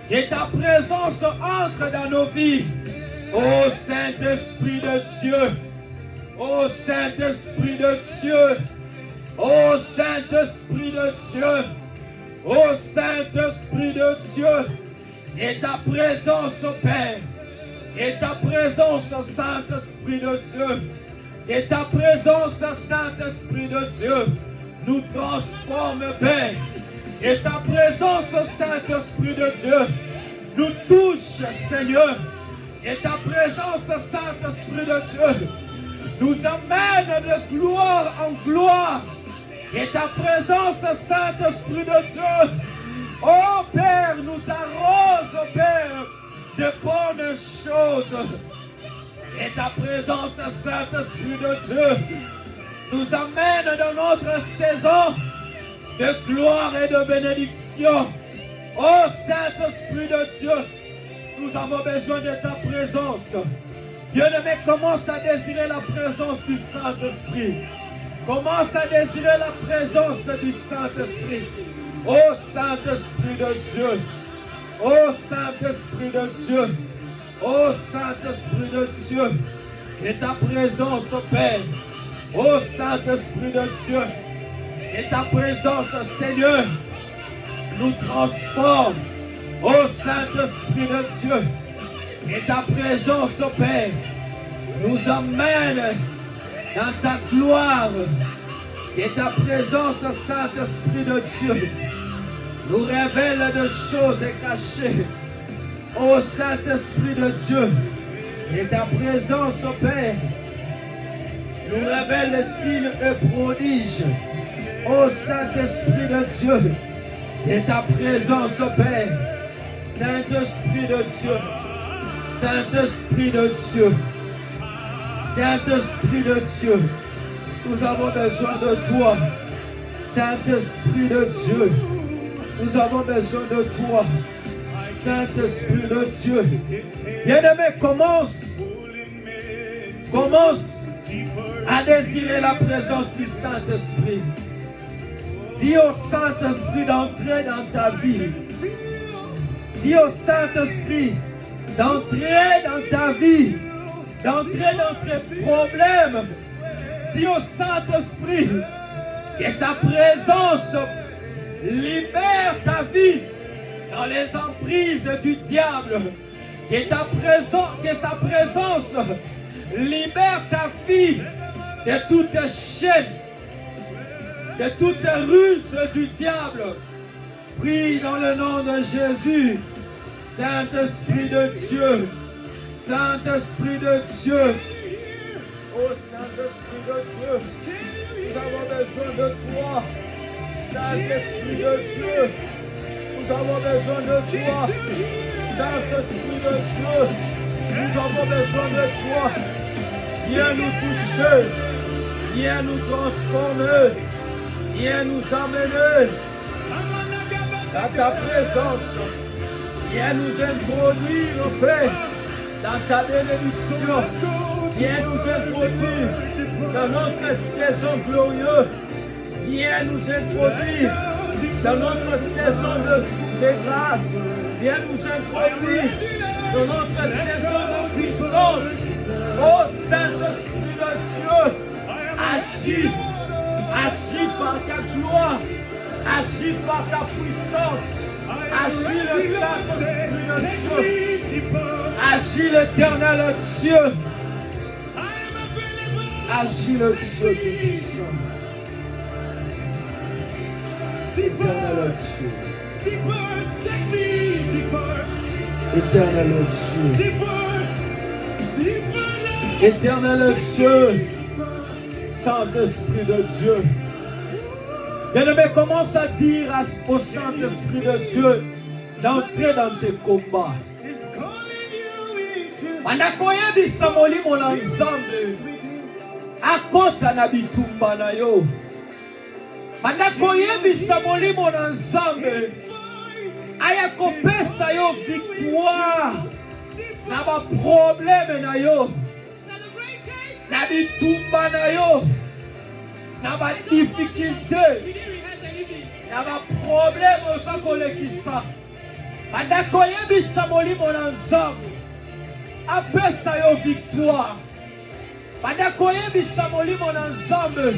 Que ta présence entre dans nos vies. Ô Saint-Esprit de Dieu. Ô Saint-Esprit de Dieu. Ô Saint-Esprit de Dieu. Ô Saint-Esprit de Dieu. Et ta présence, Père. Et ta présence, Saint-Esprit de Dieu. Et ta présence, Saint-Esprit de Dieu, nous transforme, Père. Et ta présence, Saint-Esprit de Dieu, nous touche, Seigneur. Et ta présence, Saint-Esprit de Dieu, nous amène de gloire en gloire. Et ta présence, Saint-Esprit de Dieu, oh Père, nous arrose, Père, de bonnes choses. Et ta présence, Saint-Esprit de Dieu, nous amène dans notre saison de gloire et de bénédiction. Oh Saint-Esprit de Dieu, nous avons besoin de ta présence. Bien-aimé, commence à désirer la présence du Saint-Esprit. Commence à désirer la présence du Saint-Esprit. Oh Saint-Esprit de Dieu. Oh Saint-Esprit de Dieu. Oh Saint-Esprit de Dieu. Et ta présence, Père. Oh Saint-Esprit de Dieu. Et ta présence, Seigneur, nous transforme. Oh Saint-Esprit de Dieu. Et ta présence, Père, nous emmène dans ta gloire. Et ta présence, Saint-Esprit de Dieu, nous révèle des choses cachées. Oh Saint-Esprit de Dieu, et ta présence, Père, nous révèle les signes et prodiges. Oh Saint-Esprit de Dieu, et ta présence, Père, Saint-Esprit de Dieu, Saint-Esprit de Dieu, Saint-Esprit de Dieu, nous avons besoin de toi. Saint-Esprit de Dieu, nous avons besoin de toi. Saint-Esprit de Dieu. Bien-aimé, commence à désirer la présence du Saint-Esprit. Dis au Saint-Esprit d'entrer dans ta vie. Dis au Saint-Esprit d'entrer dans ta vie, d'entrer dans tes problèmes. Dis au Saint-Esprit que sa présence libère ta vie dans les emprises du diable. Que sa présence libère ta vie de toute chaîne, de toute ruse du diable. Prie dans le nom de Jésus. Saint-Esprit de Dieu, Saint-Esprit de Dieu, Oh Saint-Esprit de Dieu, nous avons besoin de toi. Saint-Esprit de Dieu, nous avons besoin de toi. Saint-Esprit de Dieu, nous avons besoin de toi. Viens nous toucher, viens nous transformer, viens nous amener dans ta présence. Viens nous introduire, Père, dans ta bénédiction. Viens nous introduire dans notre saison glorieuse. Viens nous introduire dans notre saison de grâce. Viens nous introduire dans notre saison de puissance. Oh Saint-Esprit de Dieu, agis, agis par ta gloire, agis par ta puissance, agis le Saint-Esprit de Dieu, agis l'Éternel Dieu, agis le Dieu tout-puissant, Éternel Dieu. Éternel Dieu, Éternel Dieu, Saint-Esprit de Dieu. Bien-aimé, commence à dire au Saint-Esprit de Dieu d'entrer dans tes combats. Anakoya bisamoli mon ensemble, akota na bitumba na yo. Anakoya bisamoli mon ensemble. Aya kopesa yo victoire na ba problème na yo, na bitumba na yo, na ba difficulté, na ba problème osa kolekisa. Bandako yebisa molimo na nzambe apesa yo victoire. Bandako yebisa molimo na nzambe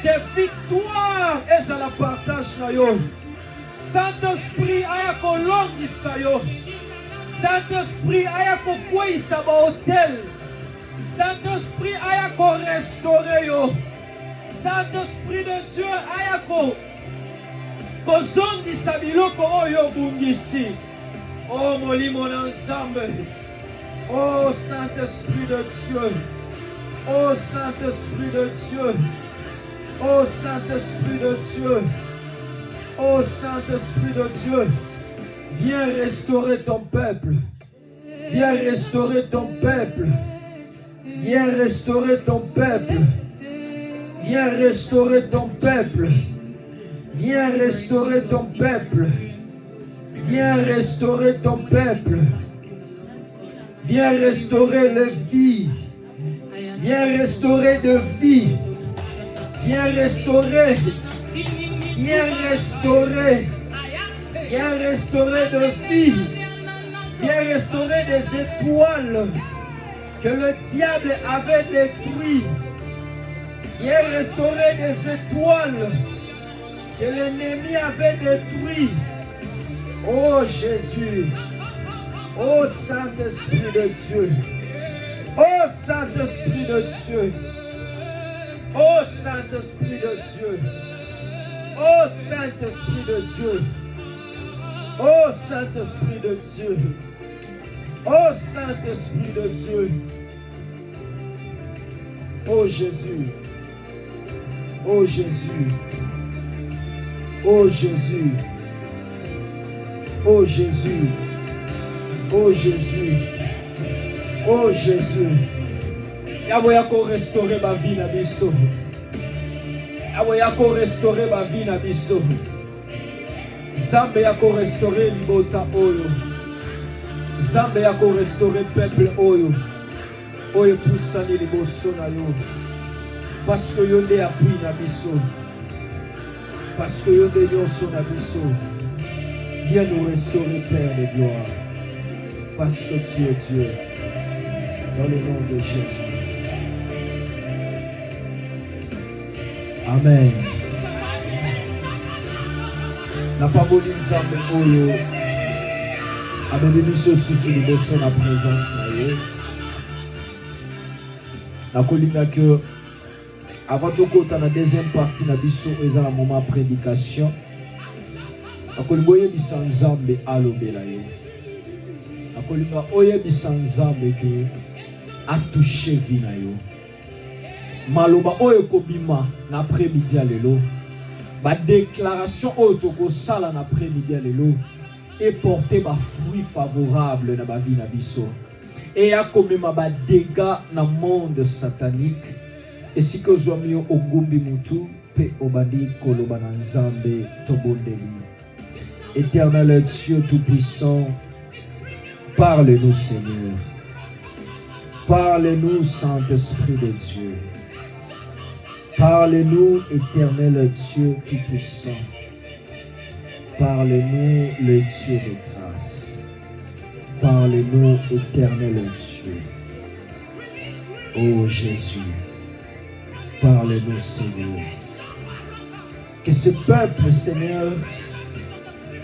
que victoire ezala partage na yo. Saint-Esprit aya kolongisa yo. Saint-Esprit aya kokweyisa ba hotel. Saint-Esprit aya ko restaurer yo. Saint-Esprit de Dieu aya kozongisa biloko oyo bungisi. Oh molimo na nzambe. Oh Saint-Esprit de Dieu. Oh Saint-Esprit de Dieu. Oh Saint-Esprit de Dieu. Oh Saint-Esprit de Dieu, viens restaurer ton peuple. Viens restaurer ton peuple. Viens restaurer ton peuple. Viens restaurer ton peuple. Viens restaurer ton peuple. Viens restaurer ton peuple. Viens restaurer les vies. Viens restaurer de vie. Viens restaurer. Viens restaurer. Viens restaurer de vie. Viens restaurer des étoiles que le diable avait détruites. Viens restaurer des étoiles que l'ennemi avait détruites. Oh Jésus. Oh Saint-Esprit de Dieu. Oh Saint-Esprit de Dieu. Oh Saint-Esprit de Dieu. Oh Saint-Esprit de Dieu. Oh Saint-Esprit de Dieu. Oh Saint-Esprit de Dieu. Oh Jésus. Oh Jésus. Oh Jésus. Oh Jésus. Oh Jésus. Oh Jésus. Yabo yako restaurer ma vie na biso. Yabo yako restaurer ma vie na biso. Zambe yako restaurer libota oyo. Zambe yako restaurer peuple oyo. Oyo pusani liboso na yo. Parce que yo nde appui na biso. Parce que yo nde nyonso na biso. Viens nous restaurer, Père de gloire. Parce que tu es Dieu. Dans le nom de Jésus. Amen. Na paboli nzambe oyo ameni biso susu liboso na présence na ye. Nakolinga que avant tokota na deuxième partie na biso eza na moment prédication. Nakolinga oyebisa nzambe alobela yo. Nakolinga oyebisa nzambe que a touché vie na yo. maloba oyo kobima na après-midi lelo ba déclaration oyo toko sala na après-midi lelo et porter ba fruit favorable na ba vie na biso et ya komema ba dégâts na monde satanique et si que zwami ogumbi mutu pe obandi koloba na nzambe tobondeli. Éternel Dieu tout-puissant, parle-nous Seigneur. Parle-nous Saint-Esprit de Dieu. Parle-nous Éternel Dieu tout-puissant. Parle-nous le Dieu de grâce. Parle-nous Éternel Dieu. Oh Jésus, parle-nous Seigneur. Que ce peuple Seigneur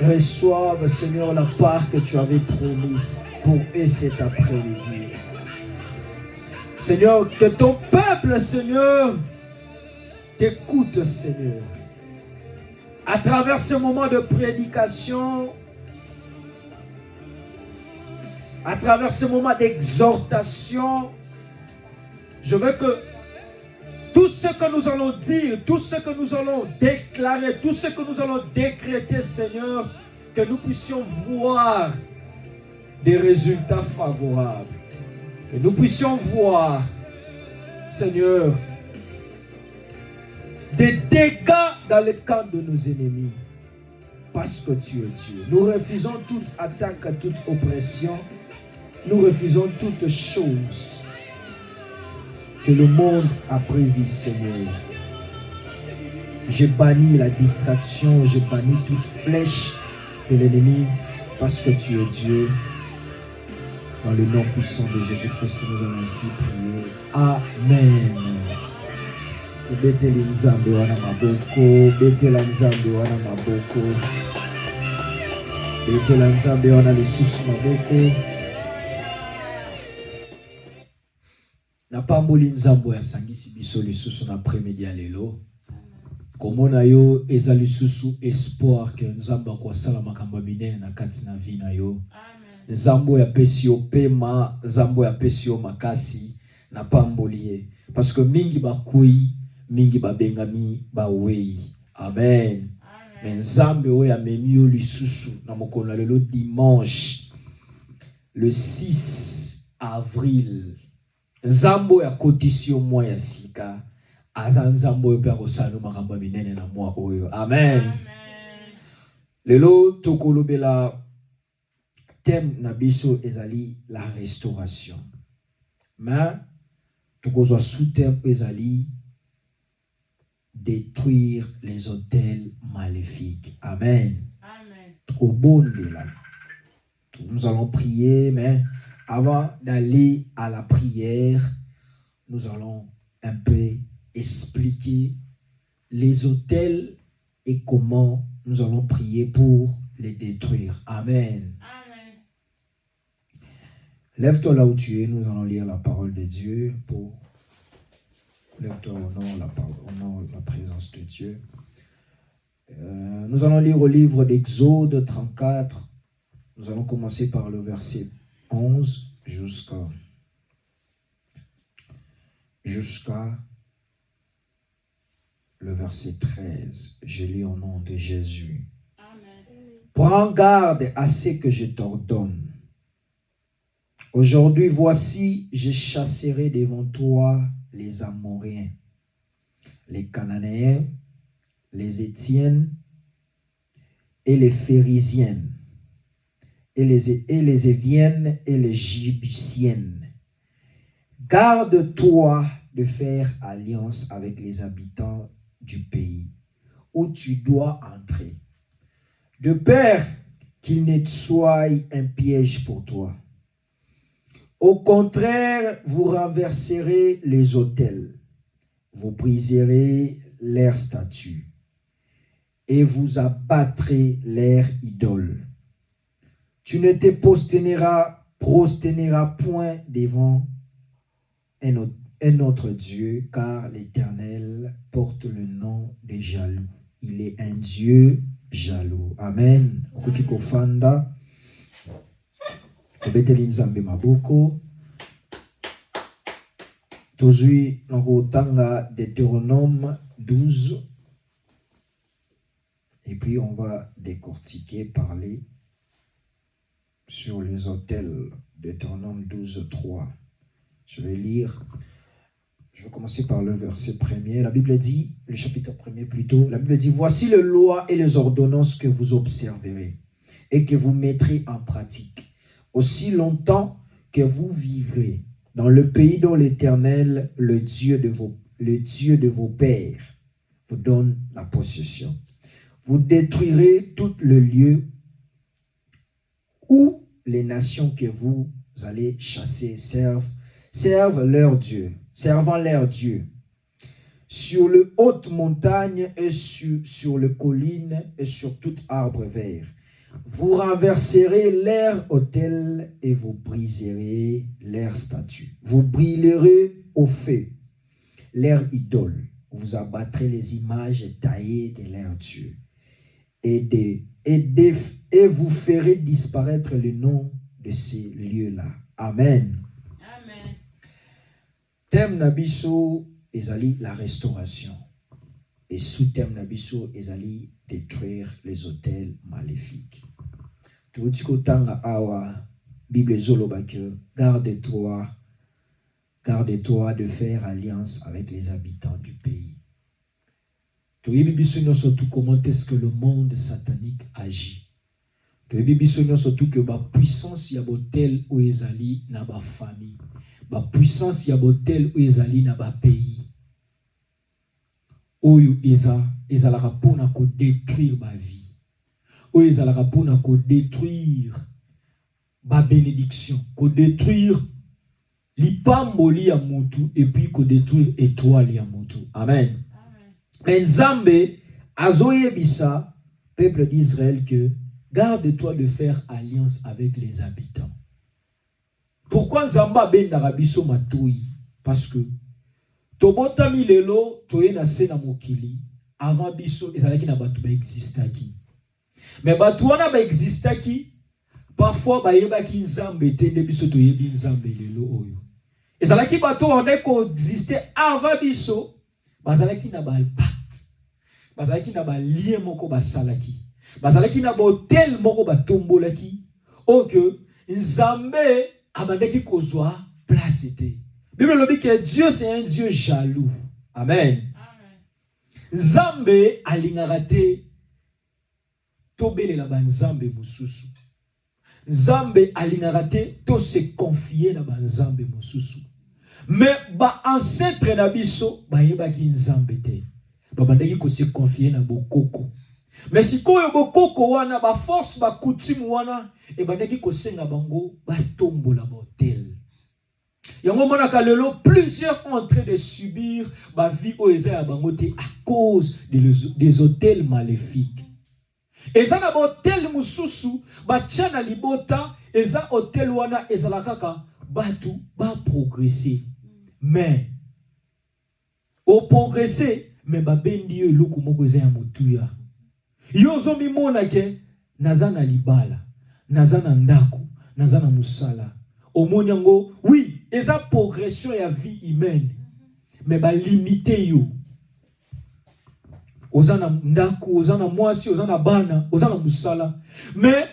reçoive Seigneur la part que tu avais promise pour eux cet après-midi. Seigneur, que ton peuple Seigneur t'écoute Seigneur. À travers ce moment de prédication, à travers ce moment d'exhortation, je veux que tout ce que nous allons dire, tout ce que nous allons déclarer, tout ce que nous allons décréter, Seigneur, que nous puissions voir des résultats favorables. Que nous puissions voir, Seigneur, des dégâts dans le camp de nos ennemis. Parce que tu es Dieu. Nous refusons toute attaque, toute oppression. Nous refusons toute chose que le monde a prévu, Seigneur. Je bannis la distraction, je bannis toute flèche de l'ennemi parce que tu es Dieu. Dans le nom puissant de Jésus-Christ, nous allons ainsi prier. Amen. Beteli nzambe wana maboko, betela nzambe wana maboko, betela nzambe wana lisusu maboko. Na pamboli nzambo ya sangisi biso lisusu na après-midi ya lelo. Komona yo eza lisusu espoir que nzamba kwa sala makambo minene na kati na vie na yo. Nzambo ya pesi yo pema, nzambo ya pesi yo makasi na pamboli ye. Parce que mingi bakui, mingi babengami bawei. Amen. Mais nzambe oyo amemi yo lisusu na mokolo na lelo dimanche le 6 avril. Nzambo ya kotisio mwa ya sika aza nzambo oyo pe akosala makambo minene na mwa oyo. Amen. Lelo tokolobela thème na biso ezali la restauration. Mais tokozwa sous-thème ezali détruire les autels maléfiques. Amen. Amen. Nous allons prier, mais avant d'aller à la prière, nous allons un peu expliquer les autels et comment nous allons prier pour les détruire. Amen. Amen. Lève-toi là où tu es, nous allons lire la parole de Dieu pour... Lève-toi au nom de la présence de Dieu. Nous allons lire au livre d'Exode 34. Nous allons commencer par le verset 11 jusqu'à le verset 13. Je lis au nom de Jésus. Amen. Prends garde à ce que je t'ordonne. Aujourd'hui, voici, je chasserai devant toi les Amoréens, les Cananéens, les Étiennes et les Phérésiennes, et les Éviennes et les Jébusiennes. Garde-toi de faire alliance avec les habitants du pays où tu dois entrer, de peur qu'il ne soit un piège pour toi. Au contraire, vous renverserez les autels, vous briserez leurs statues et vous abattrez leurs idoles. Tu ne te prosterneras point devant un autre Dieu, car l'Éternel porte le nom de jaloux. Il est un Dieu jaloux. Amen. Okukikofanda. Obeteli nzambe maboko. Tozui Nangotanga Deutéronome 12. Et puis on va décortiquer, parler sur les autels. Deutéronome 12, 3. Je vais lire. Je vais commencer par le verset premier. La Bible dit, le chapitre premier plutôt, la Bible dit, voici les lois et les ordonnances que vous observerez et que vous mettrez en pratique, aussi longtemps que vous vivrez dans le pays dont l'Éternel, le Dieu de vos pères, vous donne la possession. Vous détruirez tout le lieu où les nations que vous allez chasser servant leur Dieu, sur les hautes montagnes et sur les collines et sur tout arbre vert. Vous renverserez leurs autels et vous briserez leurs statues. Vous brûlerez au feu leurs idoles. Vous abattrez les images taillées de leurs dieux. Et vous ferez disparaître le nom de ces lieux-là. Amen. Amen. Thème nabiso ezali la restauration. Et sous-thème nabiso ezali détruire les autels maléfiques. Tuutiko tanga awa Bible zoloba que garde-toi de faire alliance avec les habitants du pays. Toyebi biso nyonso tout comment est-ce que le monde satanique agit. Toyebi biso nyonso tout que ba puissance ya botel o ezali na ba famille, ba puissance ya botel o ezali na ba pays. Oyo ezalaka pona ko détruire ba vie. Oyo ezalaka pona ko détruire ba bénédiction, ko détruire lipamboli ya mutu et puis ko détruire étoile ya mutu. Amen. Mais Nzambe azoyebisa peuple d'Israël que garde-toi de faire alliance avec les habitants. Pourquoi Nzamba bendaka biso matoi? Parce que tobotami lelo toye na sena mokili avant biso ezalaki na batu ba existaki. Mais batu wana ba existaki parfois ba yebaki Nzambe te nde biso toyebi Nzambe lelo oyo. Ezalaki batu wana ko exister avant biso bazalaki na ba bazalaki na ba lien moko basalaki, bazalaki na ba hotel moko batombolaki o que Nzambe abandaki kozwa place te. Bible lobi que Dieu c'est un Dieu jaloux. Amen. Nzambe alingaka te tobelela ba Nzambe mususu. Nzambe alingaka te to se confier na ba Nzambe mususu. Mais ba ancêtre na biso ba yebaki Nzambe te. Babandaki ko se confier na bokoko. Mais si koyo bokoko wana ba force ba coutume wana e bandaki ko senga bango ba stombola ba hotel. Yango monaka lelo plusieurs ont en train de subir ba vie o eza ya bango te à cause des hôtels maléfiques. Eza na ba hotel mususu ba tchana libota eza hotel wana ezala kaka batu ba progresser. Mais au progresser mais ba bendi yo eloko moko eza ya motuya. Yo zo mimona ke naza na libala, naza na ndako, naza na musala. Omoni yango, oui, eza progression ya vie humaine. Mais ba limité yo. Oza na ndako, oza na mwasi, oza na bana, oza na musala. Mais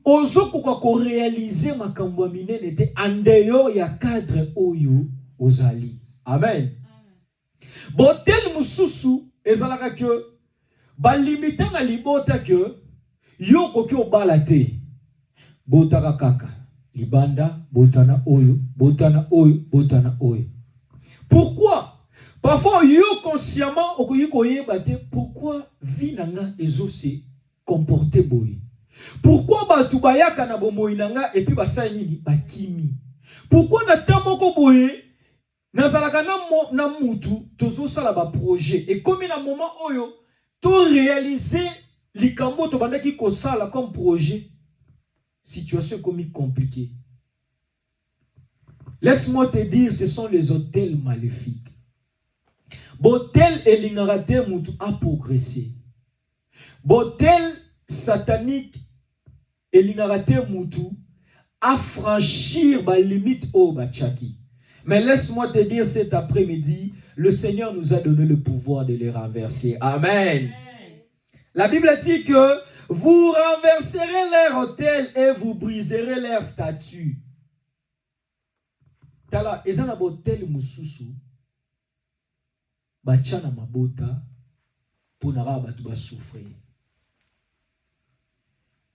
ozo koka ko réaliser makambo minene te andeyo ya cadre oyo ozali. Amen. Botel mususu ezalaka que ba limité na libota que yo koki obala te. Botaka kaka libanda botana oyo, botana oyo, botana oyo. Pourquoi? Parfois yo consciemment okoyi koyeba te pourquoi vie nanga ezo se comporter boy. Pourquoi batu bayaka na bomoi nanga et puis basala nini bakimi? Pourquoi na tamoko boye nazalaka na mutu tozo sala ba projet et comme na moment oyo to réaliser likambo to bandaki ko sala comme projet, situation comme compliquée. Laisse-moi te dire, ce sont les hôtels maléfiques. Botel et l'ingaraté mutu a progressé. Botel satanique et l'ingaraté mutu a franchir ba limite au bachaki. Mais laisse-moi te dire cet après-midi, le Seigneur nous a donné le pouvoir de les renverser. Amen. La Bible dit que vous renverserez leur autel et vous briserez leur statue. Tala, ezana botel mususu, bachana mabota, pour nara batu ba souffrir.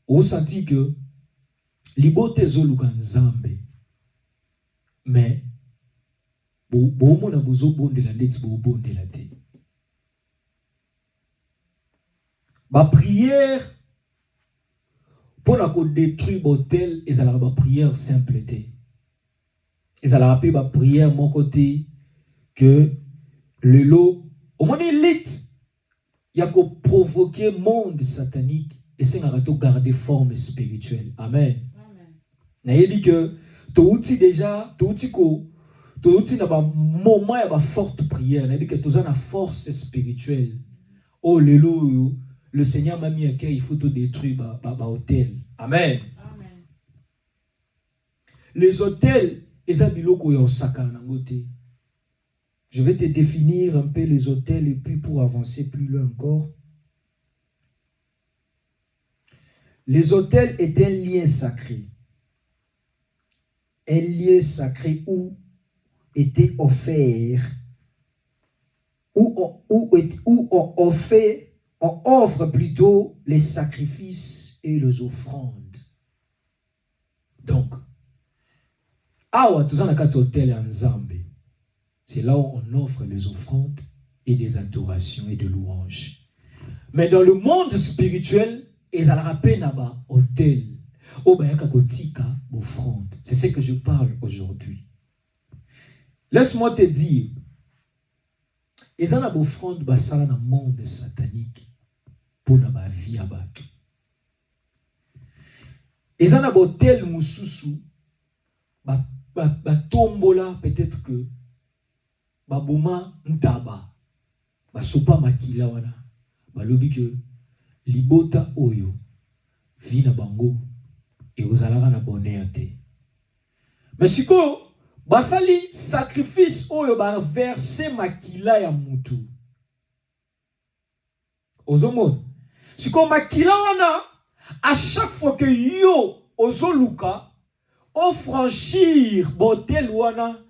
On sentit que libote zoluka nzambe, mais bo na bozo bonde la ndeti bo bonde la te. Ba prière pour na ko détruire botel ezala ba prière simple te. Ezala rapé ba prière mon côté que le lot au moins élite y a ko provoquer monde satanique et c'est na to garder forme spirituelle. Amen. Na yebi que to outil déjà to outil na ba moment ya ba forte prière na yebi que to za na force spirituelle. Oh le lot le Seigneur m'a mis à cœur, il faut tout détruire ba hôtel. Amen. Amen. Les hôtels, je vais te définir un peu les hôtels et puis pour avancer plus loin encore. Les hôtels est un lien sacré. Un lien sacré où était offert, où on offre plutôt les sacrifices et les offrandes. Donc, c'est là où on offre les offrandes et des adorations et des louanges. Mais dans le monde spirituel, ils ont rappelé naba hôtel, offrande. C'est ce que je parle aujourd'hui. Laisse-moi te dire, ils ont une offrande dans le monde satanique pour na vie à battre. Ils ont un hôtel mususu, tombola peut-être que baboma ntaba, sopa makila wana, lobi que libota oyo vi na bango et ozalaka na bonheur te. Mais siko basali sacrifice oyo ba verser makila ya mutu. Ozomon. Siko makila wana à chaque fois que yo ozoluka o franchir botel wana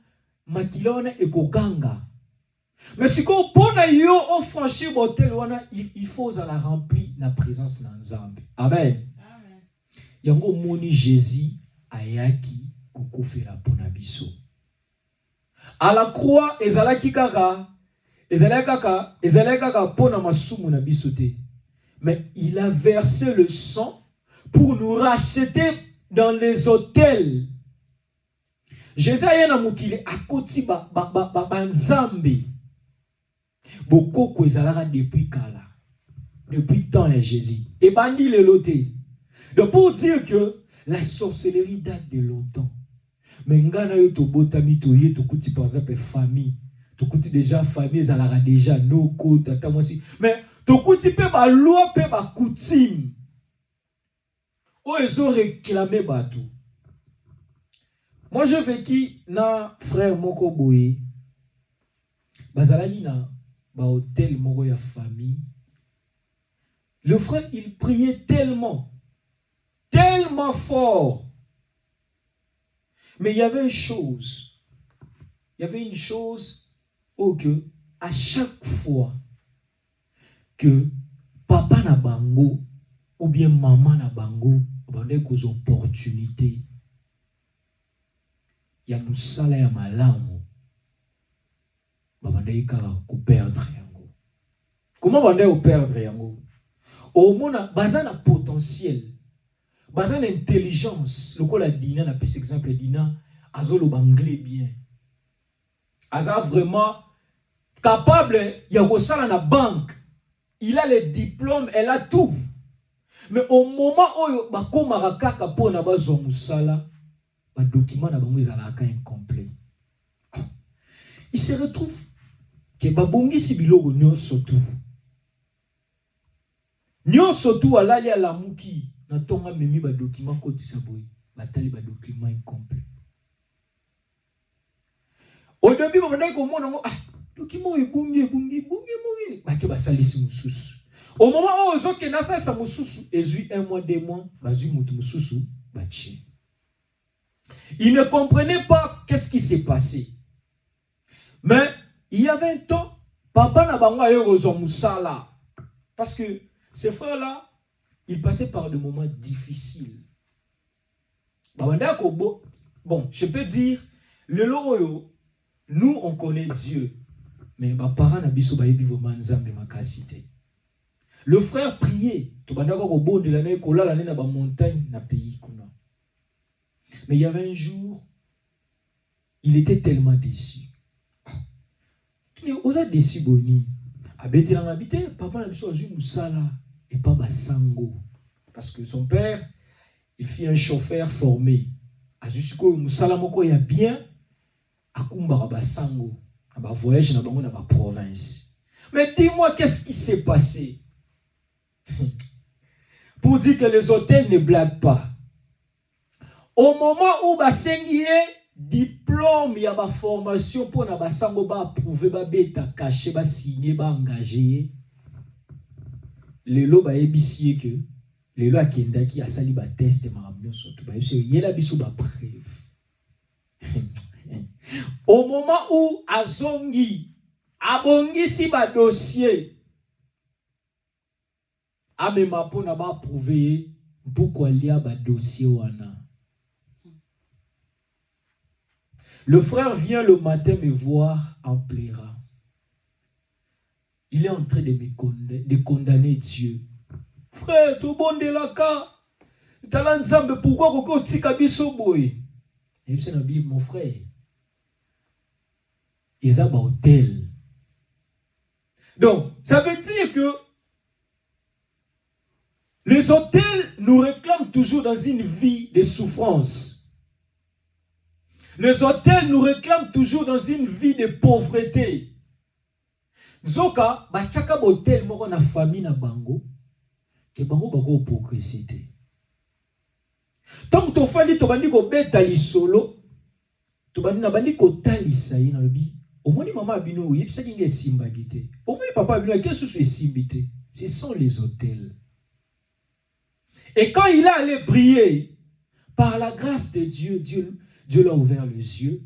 makila wana ekokanga. Mais siko pona yo o franchir botel wana il faut la remplir la présence na Nzambe. Amen. Amen. Yango moni Jésus ayaki kokofela pona biso. À la croix ezalaki kaka pona masumu na biso te. Mais il a versé le sang pour nous racheter dans les hôtels. Jésus ayana mukile akoti ba nzambe. Bokoko ezalaka depuis kala. Depuis temps ya Jésus. Et bandi le loté. Donc pour dire que la sorcellerie date de longtemps. Mais ngana yo to botami to ye to kuti par exemple famille. To kuti déjà famille ezalaka déjà noko tata mosi. Mais to kuti pe ba loi pe ba coutume. Oh, ils ont réclamé bateau. Moi, je vécu na frère Moko Boye. Bazalali na ba hôtel moko ya famille. Le frère, il priait tellement fort. Mais il y avait une chose. Oh, que à chaque fois que papa na bango ou bien maman na bango bandé des opportunités ya musala ya malamu bandé kaka ko perdre yango. Comment bandé ko perdre yango? Au mona bazana potentiel, bazana intelligence. Lokola Dina na pese exemple Dina azolo anglais bien. Aza vraiment capable ya kosala na banque. Il a les diplômes, elle a tout. Mais au moment où bakomaka kaka pona bazwa musala, ba document na bango ezalaka incomplet. Il se retrouve que babongisi biloko nyonso tout. Nyonso tout alali ala muki na tonga memi ba document kotisa boy, batali ba document incomplet. Au début, on a comme on a au moment où on a nasa sa mususu, ezu un mois, 2 mois, bazu mutu mususu, bachi. Il ne comprenait pas qu'est-ce qui s'est passé. Mais il y avait un temps, papa n'a pas eu musala. Parce que ces frères-là, ils passaient par des moments difficiles. Bon, je peux dire, le loyo, nous on connaît Dieu, mais mes parents n'ont pas eu de makasité. Le frère priait, mais il y avait un jour, il était tellement déçu. Osa déçu boni. Abete la habité, papa n'a pas eu musala et pas basango. Parce que son père, il fit un chauffeur formé. Azusuko musala moko ya bien akumba basango. Aba voyage na bango na ba province. Mais dis-moi qu'est-ce qui s'est passé? Pour dire que les hôtels ne blaguent pas. Au moment où basengié diplôme ya ba formation pour na basango ba approuver ba beta caché ba signer ba engagé lelo ba ebisiye que lelo akendaki asali ba test maramno surtout ba yela biso ba preuve. Au moment où azongi abongisi ba dossier amema pona ba approuver pourquoi lia ba dossier wana. Le frère vient le matin me voir en pleurant. Il est en train de condamner Dieu. Frère, tout bon de la cas. Pourquoi vous tika biso boy? Et puis c'est la Bible, mon frère. Ils ont un hôtel. Donc, ça veut dire que les hôtels nous réclament toujours dans une vie de souffrance. Les hôtels nous réclament toujours dans une vie de pauvreté. Zoka, bachaka hôtel moko na famille na bango, ke bango bago progressité. Tant que tu fais, tu bandi ko beta li solo, tu bandi na bandi ko tali sayi na lobi. Omoni maman abino oui, pisa kinge simba gite. Omoni papa abino qu'est-ce que c'est simbité? Ce sont les hôtels. Et quand il est allé briller par la grâce de Dieu, Dieu l'a ouvert les yeux.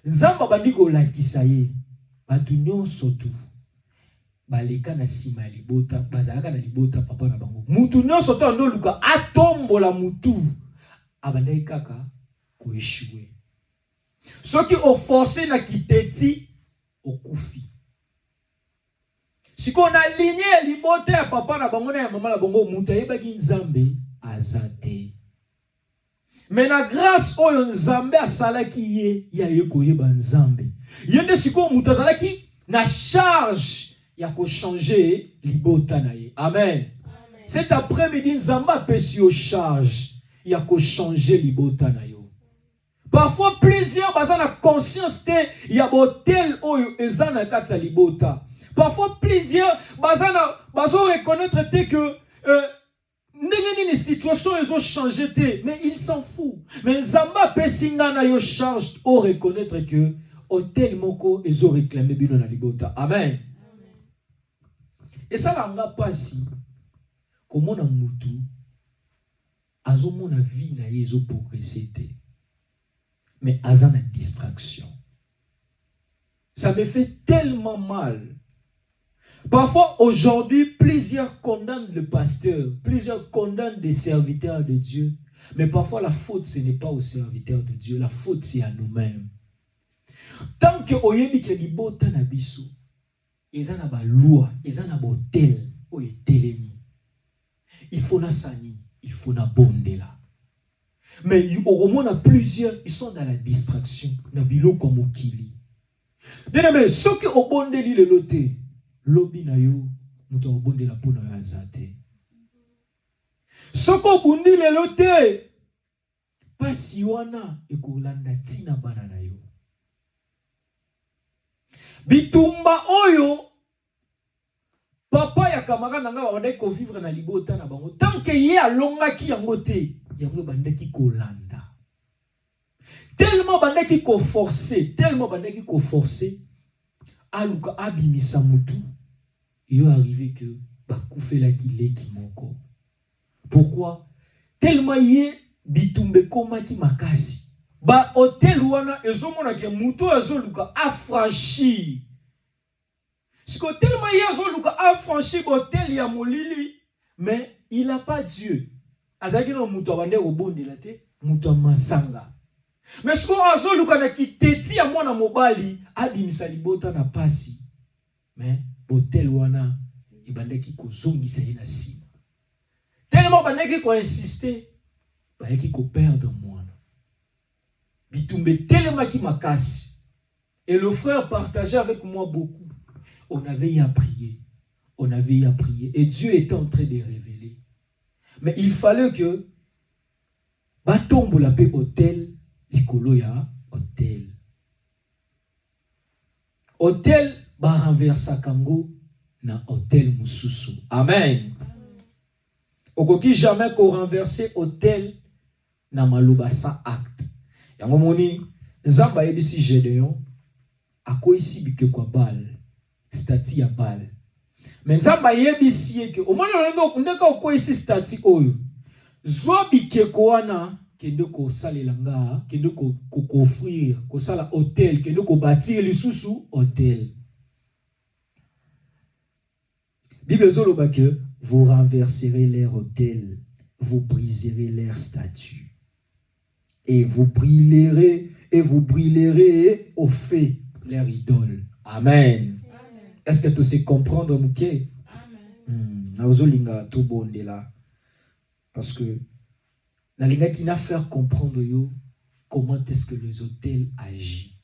Zamba bandiko la kisaye, batunyon sotu, baleka na sima libota, bazalaka na libota papa na bango. Mutunyon sotu ando luka atombo la mutu, abandai kaka ko échouer. Ceux qui ont forcé na kiteti au koufi. Si qu'on a aligné libota ya papa na bango na ya mama na bango, muta yebaki nzambe azate. Mais la grâce oyo nzambe asalaki ye ya yekoyeba nzambe. Yende siko mutu azalaki na charge ya ko changer libota na ye. Amen. Cet après-midi nzambe apesi yo charge ya ko changer libota na yo. Parfois plusieurs bazana conscience te ya botel oyo ezana kati ya libota. Parfois plusieurs bazana bazo reconnaître te que les situations elles ont changé, mais il s'en fout. Mais Zamba Pessinga na yo charge au reconnaître que hôtel moko ils ont réclamé bino na libota. Amen. Et ça l'a pas si comment na mutu azo mona vie na yezo progresser. Mais azana distraction. Ça me fait tellement mal. Parfois, aujourd'hui, plusieurs condamnent le pasteur, plusieurs condamnent des serviteurs de Dieu. Mais parfois, la faute, ce n'est pas aux serviteurs de Dieu. La faute, c'est à nous-mêmes. Tant que oyebi ke libota na biso, ezana ba loi, ezana ba hotel, oyetelemi. Il faut na sani, il faut na bondela. Mais au moins, a plusieurs, ils sont dans la distraction. Na bilo comme okili. Mais ceux qui ont bondeli le loté, lobi na yo muto obonde la pona ya zate soko bundi lelo te pasi wana ekolanda tina bana na yo bitumba oyo papa ya kamara nanga wanda ko vivre na libota na bango tant que ye alongaki yango te yango bandaki kolanda tellement bandaki ko forcer, aluka abimisa mutu, il est arrivé que bakufela ki leki moko. Pourquoi? Tellement yé bitumbe koma ki makasi. Ba hotel wana ezomona ke mutu azoluka affranchir. Siko tellement yé azoluka affranchir hotel ya molili, mais il n'a pas Dieu. Azaki no mutu abande obondela te, mutu masanga. Mais ce qu'on a zoluka na kiteti ya mwana mobali abimisa libota na pasi. Mais hotel wana ibandeki kozongisa ina sima. Tellement bandeki ko insister, bandeki ko perdre mwana. Bitumbe tellement ki makasi. Et le frère partageait avec moi beaucoup. On avait y à prier. Et Dieu était en train de révéler. Mais il fallait que batombo la paix hôtel likolo ya hôtel ba renversa kango na hôtel mususu. Amen. Okoki jamais ko renverser hôtel na maloba sans acte. Yango moni nzamba yebisi Gédéon akoisi bike kwa bal stati ya bal. Mais nzamba yebisi ke o mona ndo ndeka okoisi stati oyo zo bike ko wana kende ko salela nga kende ko offrir ko sala hôtel kende ko bâtir lisusu hôtel. Bible zoloba que vous renverserez leur hôtel, vous briserez leur statue et vous brillerez au feu leur idole. Amen. Est-ce que tu sais comprendre muke? Amen. Naozolinga to bondela parce que nalinga qui n'a faire comprendre yo comment est-ce que les hôtels agissent.